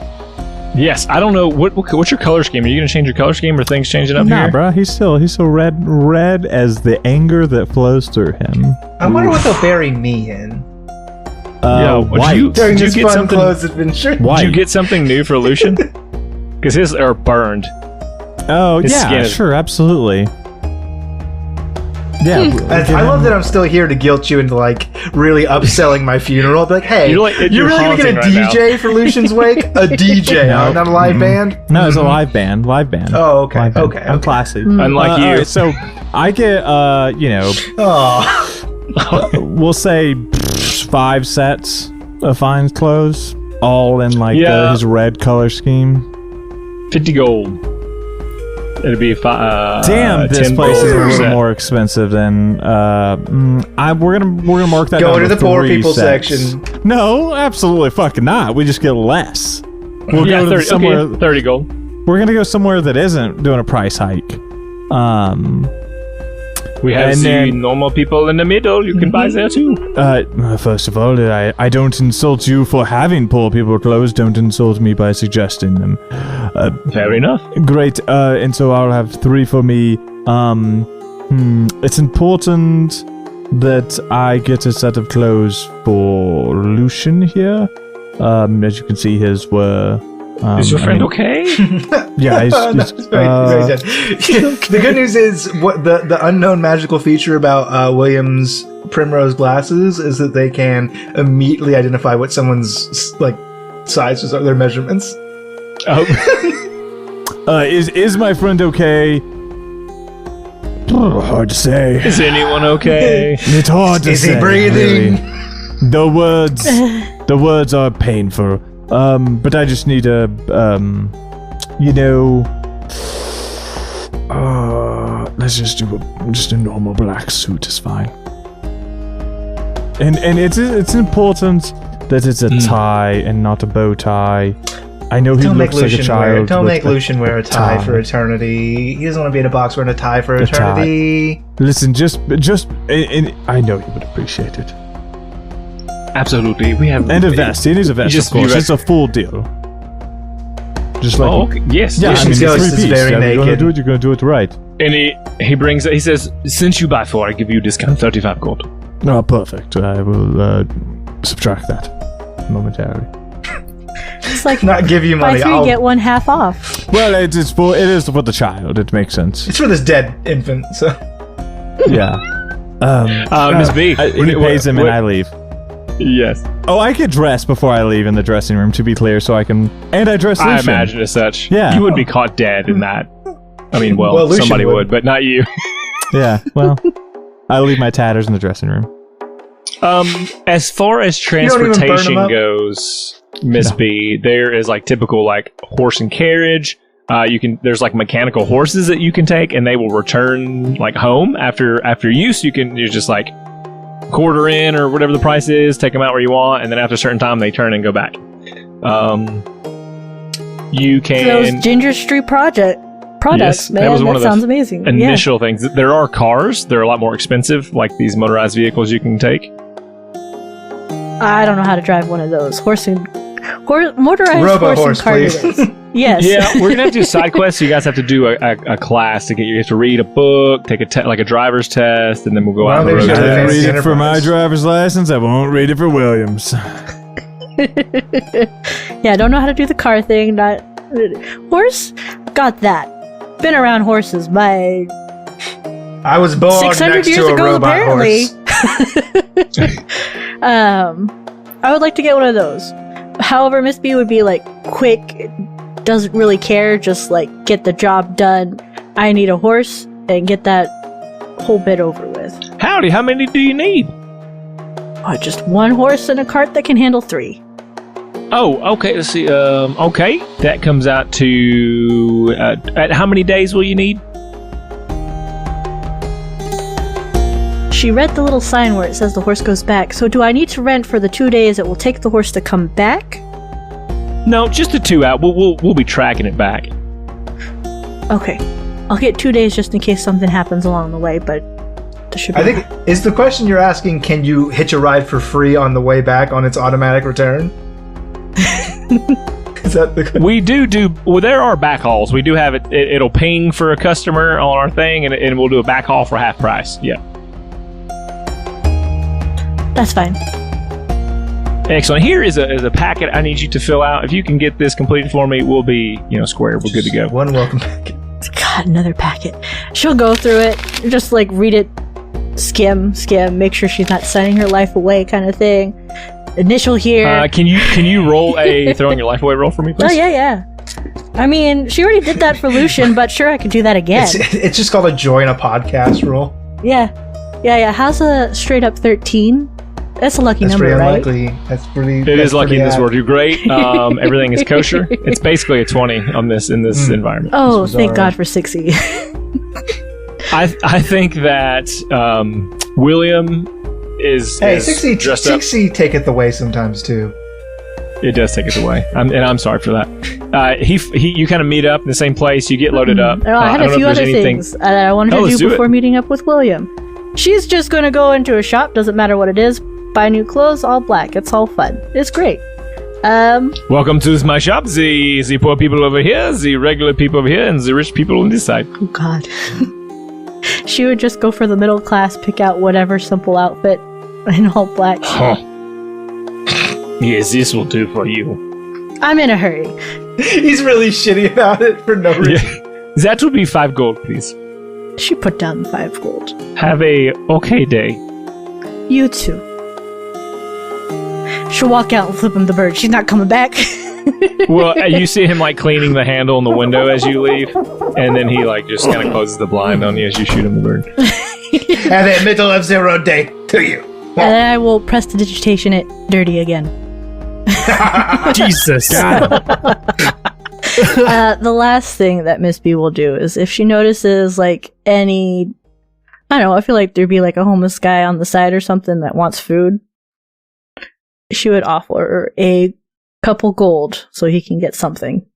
Yes, I don't know what's your color scheme. Are you going to change your color scheme, or things changing up Nah, here? bro, he's still red as the anger that flows through him. I wonder what they'll bury me in. White. During Did you this get fun something- clothes adventure. White. Did you get something new for Lucien? Because his are burned. Oh His yeah, skin is- sure, absolutely. Yeah, I love that I'm still here to guilt you into like really upselling my funeral. Be like, hey, you're really gonna get a DJ for Lucian's wake? A DJ, No. not a live band? No, it's a live band. Live band. Oh, okay. Live band. Okay. I'm classy. Unlike you. alright, so I get, Oh, we'll say 5 sets of fine clothes, all in like his red color scheme. 50 gold. It'd be Damn, this 10 place is a gold little set. more expensive than. We're gonna mark that. go down to the poor 3 people sets. section. No, absolutely fucking not. We just get less. We'll Yeah, go to 30, somewhere. okay, 30 gold. We're gonna go somewhere that isn't doing a price hike. We have And the then- normal people in the middle. You can buy there too. First of all, I don't insult you for having poor people clothes. Don't insult me by suggesting them. Fair enough. Great. And so I'll have 3 for me. It's important that I get a set of clothes for Lucien here. As you can see, his were. Is your friend okay? Yeah, he's That's very good. The good news is what the unknown magical feature about William's Primrose glasses is that they can immediately identify what someone's like sizes are, their measurements. Oh. Is my friend okay? Hard to say. Is anyone okay? It's hard to Is say. he breathing? Really. The words are painful. But I just need a, let's just do a normal black suit is fine. And it's important that it's a tie and not a bow tie. I know he Don't make looks like a Lucien child. Don't with make a Lucien wear a tie tie. for eternity. He doesn't want to be in a box wearing a tie for A tie. eternity. Listen, and I know he would appreciate it. Absolutely. We have And a vest. He needs a vest, just- of course. you It's a full deal. Just like Oh, okay. Yes. yeah, yes. I mean, Lucien's ghost it's is 3 piece. very You're gonna naked. do it. You're gonna do it right. And he says, since you buy 4, I give you a discount 35 gold. Oh, perfect. I will subtract that momentarily. It's like Not give you buy money. 3 get 1 half off. Well, it is for the child. It makes sense. It's for this dead infant. So Yeah. Miss B. He pays him and I leave. Yes. Oh, I get dressed before I leave in the dressing room, to be clear, so I can. And I dress I Lucien. imagine as such. Yeah. You would be caught dead in that. I mean, well, Lucien somebody would. would, but not you. Yeah. Well, I leave my tatters in the dressing room. As far as don't even burn 'em transportation up? goes, Miss No. B, there is like typical like horse and carriage. There's like mechanical horses that you can take, and they will return like home after use. You just like quarter in or whatever the price is, take them out where you want, and then after a certain time they turn and go back. You can Those Ginger Street products, Yes, that man. was one That of the sounds amazing. initial things. There are cars. They're a lot more expensive, like these motorized vehicles you can take. Yeah. I don't know how to drive one of those. Motorized Robo-horse, horse and cart it please. is. Yes. Yeah, we're gonna have to do side quests. So you guys have to do a class to get you have to read a book, take a driver's test, and then we'll go Well, out on the maybe road. you should together. have Read fancy it for my enterprise. driver's license. I won't read it for Williams. Yeah, I don't know how to do the car thing. Not horse. Got that. Been around horses by I was born 600 next years to a ago, robot apparently. horse. I would like to get one of those. However, Miss B would be like quick, doesn't really care, just like get the job done. I need a horse and get that whole bit over with. Howdy, how many do you need? Oh, just 1 horse and a cart that can handle 3. Oh, okay. Let's see. Okay, that comes out to at how many days will you need? She read the little sign where it says the horse goes back. So do I need to rent for the 2 days it will take the horse to come back? No, just the 2 out. We'll be tracking it back. Okay. I'll get 2 days just in case something happens along the way, but this should be I think is the question you're asking. Can you hitch a ride for free on the way back on its automatic return? Is that the We do. Well, there are back hauls. We do have it. It'll ping for a customer on our thing, and we'll do a back haul for half price. Yeah. That's fine. Excellent. Here is a packet I need you to fill out. If you can get this completed for me, we'll be square. We're good to go. one welcome packet? God, another packet. She'll go through it, just like read it skim, make sure she's not signing her life away kind of thing. Initial here. Can you roll a throwing your life away roll for me, please? Oh, yeah. I mean, she already did that for Lucien, but sure, I could do that again. It's just called a join a podcast roll. Yeah. How's a straight up 13? That's a lucky That's number, pretty right? unlikely. It is lucky in this world. You're great. Everything is kosher. It's basically a 20 on this in this environment. Oh, thank God for 60. I think that William is 60 dressed up. 60 taketh away sometimes too. It does take it away, and I'm sorry for that. You kind of meet up in the same place. You get loaded up. Oh, I had a few other things that I wanted to do before meeting up with William. She's just going to go into a shop, doesn't matter what it is, buy new clothes, all black. It's all fun. It's great. Welcome to my shop. The poor people over here, the regular people over here, and the rich people on this side. Oh, God. She would just go for the middle class, pick out whatever simple outfit in all black. Huh. Yes, this will do for you. I'm in a hurry. He's really shitty about it for no reason. Yeah. That will be 5 gold, please. She put down 5 gold. Have a okay day. You too. She'll walk out and flip him the bird. She's not coming back. Well, you see him like cleaning the handle in the window as you leave, and then he like just kind of closes the blind on you as you shoot him the bird. Have a middle of zero day to you. And then I will prestidigitation it dirty again. Jesus. The last thing that Miss B will do is if she notices like any, I don't know, I feel like there'd be like a homeless guy on the side or something that wants food, she would offer a couple gold so he can get something.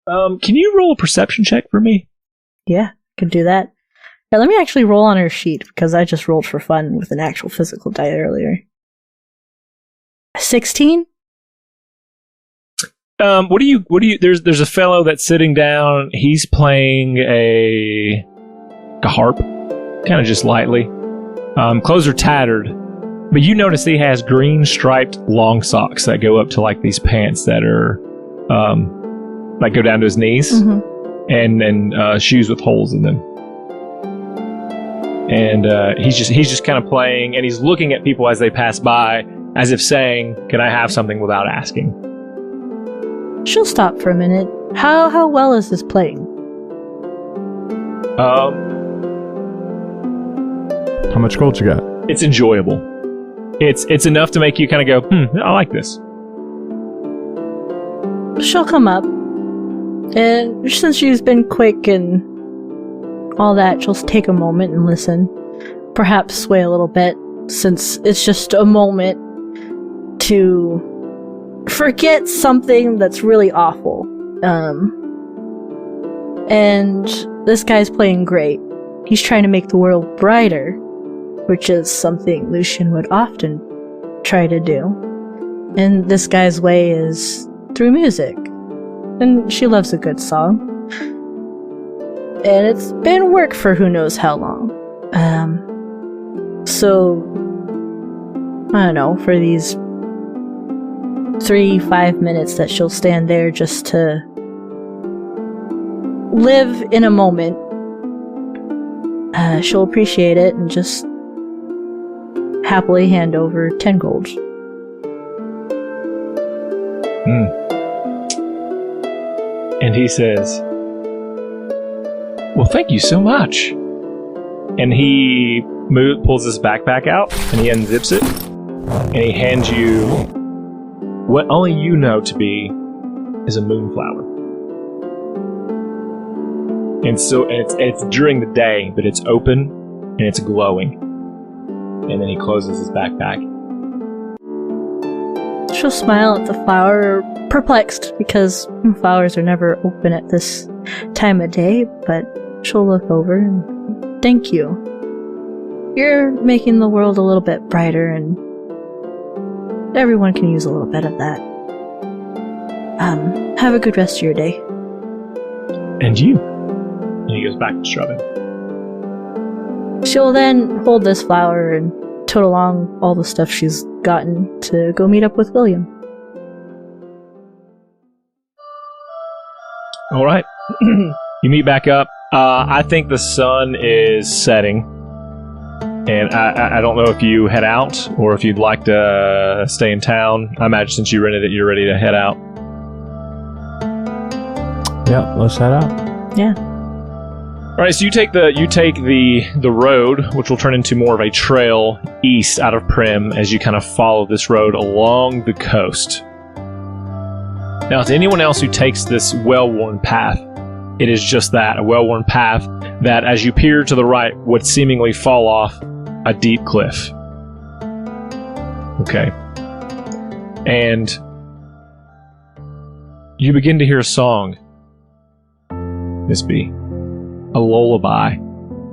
Can you roll a perception check for me? Yeah, could do that. Now, let me actually roll on her sheet because I just rolled for fun with an actual physical die earlier. 16? What do you there's a fellow that's sitting down. He's playing a harp, kind of just lightly. Clothes are tattered, but you notice he has green striped long socks that go up to like these pants that are like go down to his knees, and shoes with holes in them. And he's just kind of playing, and he's looking at people as they pass by, as if saying, "Can I have something without asking?" She'll stop for a minute. How well is this playing? How much gold you got? It's enjoyable. It's enough to make you kind of go, I like this. She'll come up, and since she's been quick and all that, she'll take a moment and listen. Perhaps sway a little bit, since it's just a moment to forget something that's really awful. And this guy's playing great. He's trying to make the world brighter, which is something Lucien would often try to do. And this guy's way is through music. And she loves a good song. And it's been work for who knows how long. So, I don't know, for these 3-5 minutes that she'll stand there just to live in a moment, she'll appreciate it and just happily hand over 10 gold. And he says, "Well, thank you so much." And he pulls his backpack out, and he unzips it, and he hands you what only you know to be is a moonflower. And so it's during the day, but it's open and it's glowing. And then he closes his backpack. She'll smile at the flower, perplexed because flowers are never open at this time of day, but she'll look over and thank you. You're making the world a little bit brighter, and everyone can use a little bit of that. Have a good rest of your day. And you. And he goes back to scrubbing. She'll then hold this flower and tote along all the stuff she's gotten to go meet up with William. All right. You meet back up. I think the sun is setting, and I don't know if you head out or if you'd like to stay in town. I imagine since you rented it, you're ready to head out. Yeah, let's head out. Yeah. All right, so you take the road, which will turn into more of a trail east out of Primm as you kind of follow this road along the coast. Now, to anyone else who takes this well-worn path, it is just that, a well-worn path that, as you peer to the right, would seemingly fall off a deep cliff. Okay. And you begin to hear a song, Miss B. A lullaby,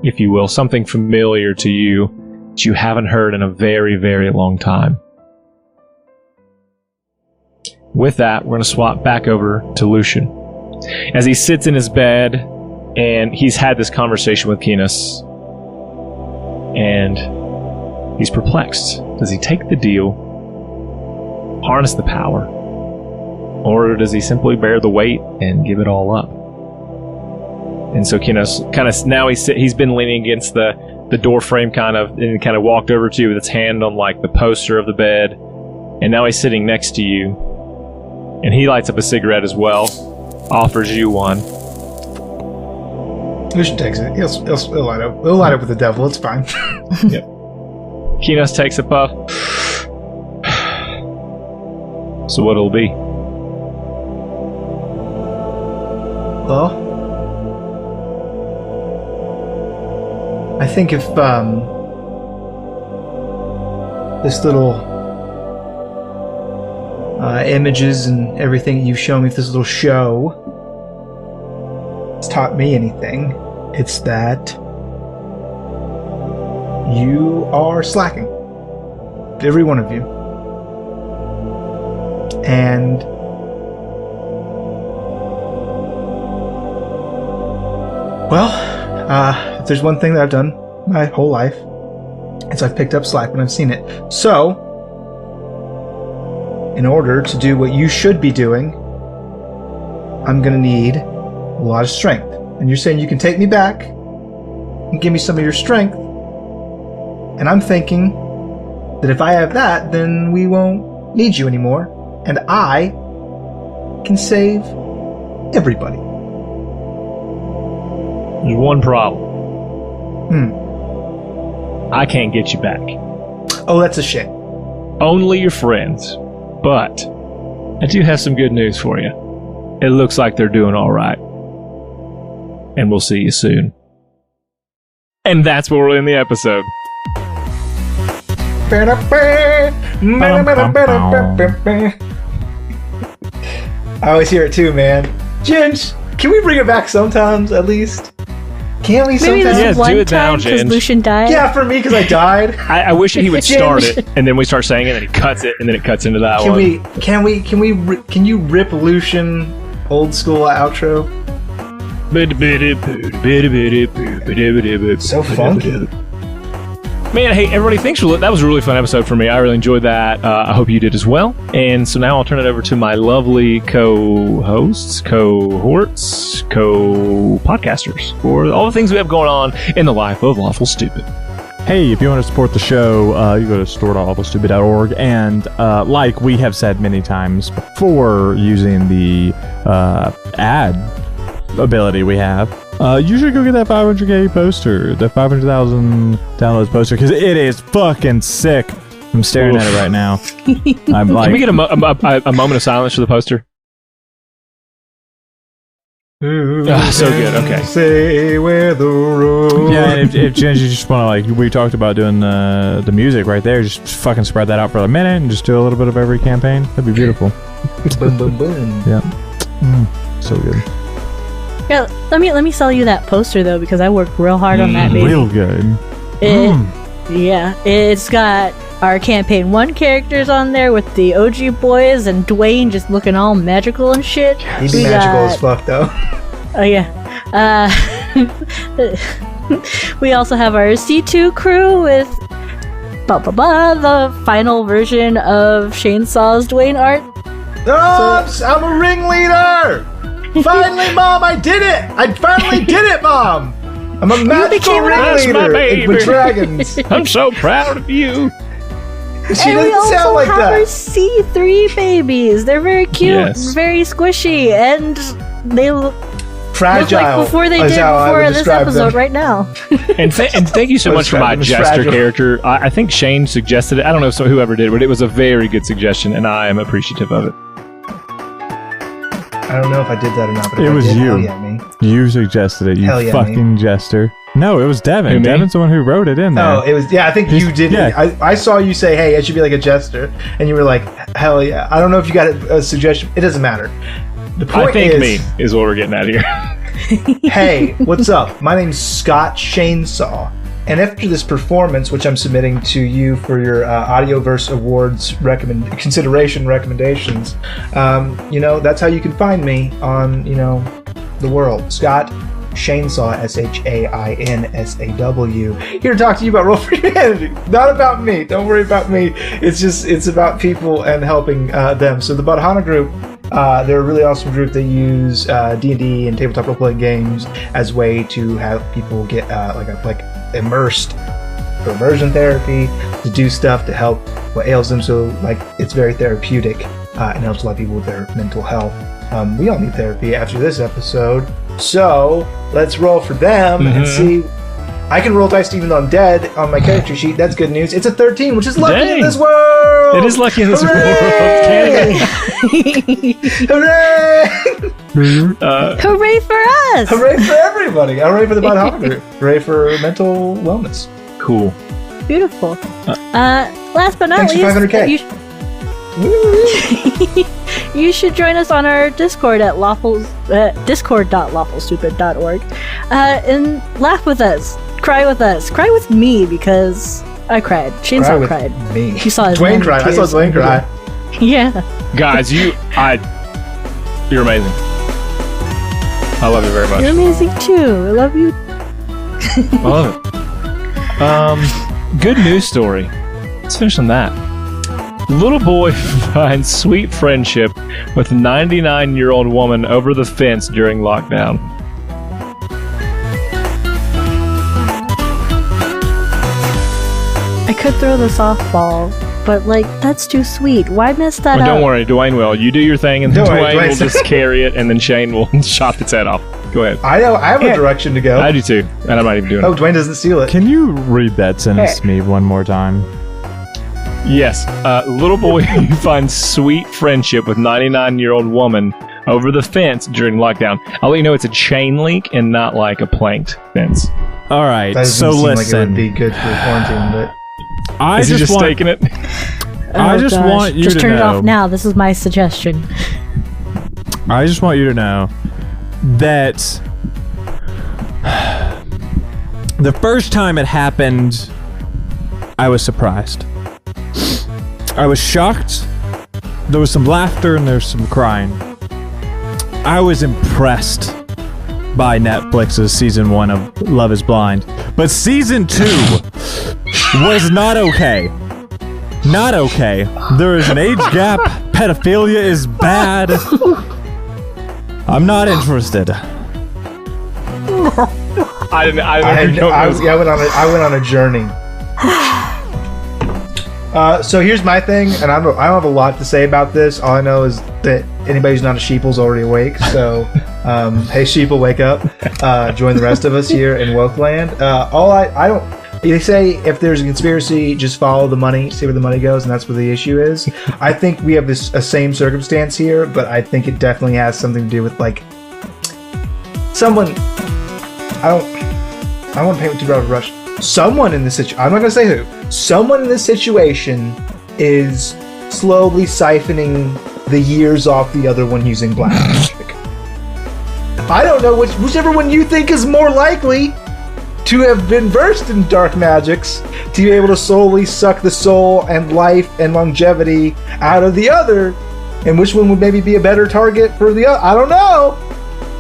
if you will, something familiar to you that you haven't heard in a very, very long time. With that, we're going to swap back over to Lucien. As he sits in his bed, and he's had this conversation with Kenos, and he's perplexed. Does he take the deal, harness the power, or does he simply bear the weight and give it all up? And so Kenos kind of now he's been leaning against the door frame and kind of walked over to you with his hand on like the poster of the bed, and now he's sitting next to you, and he lights up a cigarette as well, offers you one. Lucien takes it. He'll light up. He'll light up with the devil. It's fine. Yep. Kenos takes a puff. So what'll it be? Well, I think if this little images and everything you've shown me, if this little show has taught me anything, it's that you are slacking. Every one of you. And well, if there's one thing that I've done my whole life, it's I've picked up slack when I've seen it. So, in order to do what you should be doing, I'm gonna need a lot of strength. And you're saying you can take me back and give me some of your strength. And I'm thinking that if I have that, then we won't need you anymore. And I can save everybody. There's one problem. I can't get you back. Oh, that's a shame. Only your friends. But I do have some good news for you. It looks like they're doing all right. And we'll see you soon. And that's where we're in the episode. I always hear it too, man. Ginge, can we bring it back sometimes, at least? Can't we Maybe sometimes? this Yes, one do it now, time because Ginge. Lucien died. Yeah, for me, because I died. I wish he would start it, and then we start saying it, and he cuts it, and then it cuts into that one. Can you rip Lucien old school outro? So funky. Man, hey, everybody, thanks for that was a really fun episode for me. I really enjoyed that. I hope you did as well. And so now I'll turn it over to my lovely co-hosts, cohorts, co-podcasters for all the things we have going on in the life of Lawful Stupid. Hey, if you want to support the show, you go to store.lawfulstupid.org, and like we have said many times before, using the ad ability we have, you should go get that 500k poster, the 500,000 downloads poster, because it is fucking sick. I'm staring at it right now. I'm like, Can we get a moment of silence for the poster? So good. Okay. Say where the road. yeah, and if Jen, you just want to, like, we talked about doing the music right there, just fucking spread that out for a minute and just do a little bit of every campaign. That'd be beautiful. Boom, boom, boom. Yeah. So good. Yeah, let me sell you that poster though, because I worked real hard on that baby. Real good. Yeah, it's got our campaign 1 characters on there with the OG boys and Dwayne just looking all magical and shit. He'd be magical as fuck though. Oh yeah. We also have our C2 crew with the final version of Shainsaw's Dwayne art. Oh, I'm a ringleader! Finally, Mom, I did it! I finally did it, Mom! I'm a magical ringleader with dragons. I'm so proud of you. She And we doesn't also sound like have our that. C3 babies. They're very cute, Yes. very squishy, and they look Fragile. like before they is did how I would before this describe episode them. right now. And thank you so much for my It was jester fragile. character. I think Shane suggested it. I don't know whoever did, but it was a very good suggestion, and I am appreciative of it. I don't know if I did that or not, but if It I was did, you. hell yeah, me. You suggested it, you Hell yeah, fucking jester. No, it was Devin. Who, me? Devin's the one who wrote it in there. Oh, it was, yeah, I think you did. yeah. I saw you say, hey, I should be like a jester. And you were like, hell yeah. I don't know if you got a suggestion. It doesn't matter. The point I think is, me is what we're getting at here. hey, what's up? My name's Scott Shainsaw. And after this performance, which I'm submitting to you for your Audioverse Awards recommendations, that's how you can find me on, the world. Scott Shainsaw, Shainsaw. Here to talk to you about Roll for Humanity. Not about me. Don't worry about me. It's about people and helping them. So the Badhana group, they're a really awesome group. They use D&D and tabletop role-playing games as a way to have people get immersed for immersion therapy, to do stuff to help what ails them. So it's very therapeutic and helps a lot of people with their mental health. We all need therapy after this episode, so let's roll for them and see. I can roll dice even though I'm dead on my character sheet. That's good news. It's a 13, which is lucky in Dang. this world. It is lucky in this Hooray! world. Hooray! Hooray for us! Hooray for everybody! Hooray for the Badhana group! Hooray for mental wellness! Cool. Beautiful. Last but not Thanks for least, 500K. you should join us on our Discord at discord.lawfulstupid.org and laugh with us, cry with us, cry with me because I cried. Shainsaw cried. Me. You saw his Dwayne hand cried. I saw tears. Dwayne cry. Yeah. Guys, you're amazing. I love you very much. You're amazing too. I love you. I love it. Good news story. Let's finish on that. Little boy finds sweet friendship with 99-year-old woman over the fence during lockdown. I could throw the softball, but that's too sweet. Why mess that Well, up? don't worry, Dwayne will. You do your thing, and then Don't worry, Dwayne will Dwayne. just carry it, and then Shane will chop its head off. Go ahead. I know. I have a direction to go. I do too, and I'm not even doing Oh, it. Dwayne doesn't steal it. Can you read that sentence to me one more time? Yes. Little boy finds sweet friendship with 99-year-old woman over the fence during lockdown. I'll let you know it's a chain link and not like a planked fence. All right, That doesn't so seem like it listen. would be good for quarantine, but I Is he just want, taking it? I Oh, just gosh. want you just to turn it know. off now. This is my suggestion. I just want you to know that the first time it happened, I was surprised. I was shocked. There was some laughter and there was some crying. I was impressed by Netflix's season 1 of Love is Blind. But season 2 was not okay. Not okay. There is an age gap. Pedophilia is bad. I'm not interested. I went on a journey. So here's my thing, and I don't have a lot to say about this. All I know is that anybody who's not a sheeple's already awake. So, hey sheeple, wake up! Join the rest of us here in Wokeland. I don't. They say if there's a conspiracy, just follow the money, see where the money goes, and that's where the issue is. I think we have a same circumstance here, but I think it definitely has something to do with someone. I don't want to paint with too broad a brush. Someone in this situation, I'm not going to say who, someone in this situation is slowly siphoning the years off the other one using black magic. I don't know whichever one you think is more likely to have been versed in dark magics to be able to slowly suck the soul and life and longevity out of the other, and which one would maybe be a better target for the other. I don't know.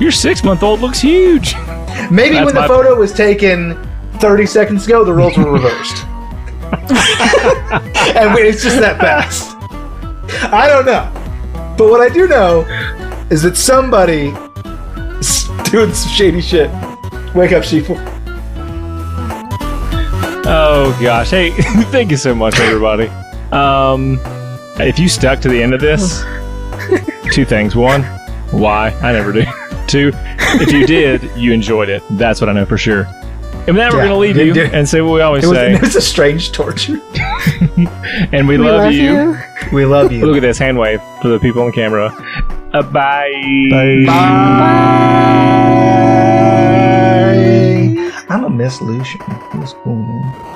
Your 6-month-old looks huge. Maybe That's when the my- photo was taken 30 seconds ago, the roles were reversed. And it's just that fast. I don't know. But what I do know is that somebody doing some shady shit. Wake up, Sheeple. Oh gosh. Hey, thank you so much, everybody. If you stuck to the end of this, two things. One, why? I never do. Two, if you did, you enjoyed it. That's what I know for sure. And with that, we're going to leave you and say what we always say. It was a strange torture. And we love you. We love you. Look at this hand wave for the people on camera. Bye. Bye. Bye. I'm a Miss Lucien. He was cool, man.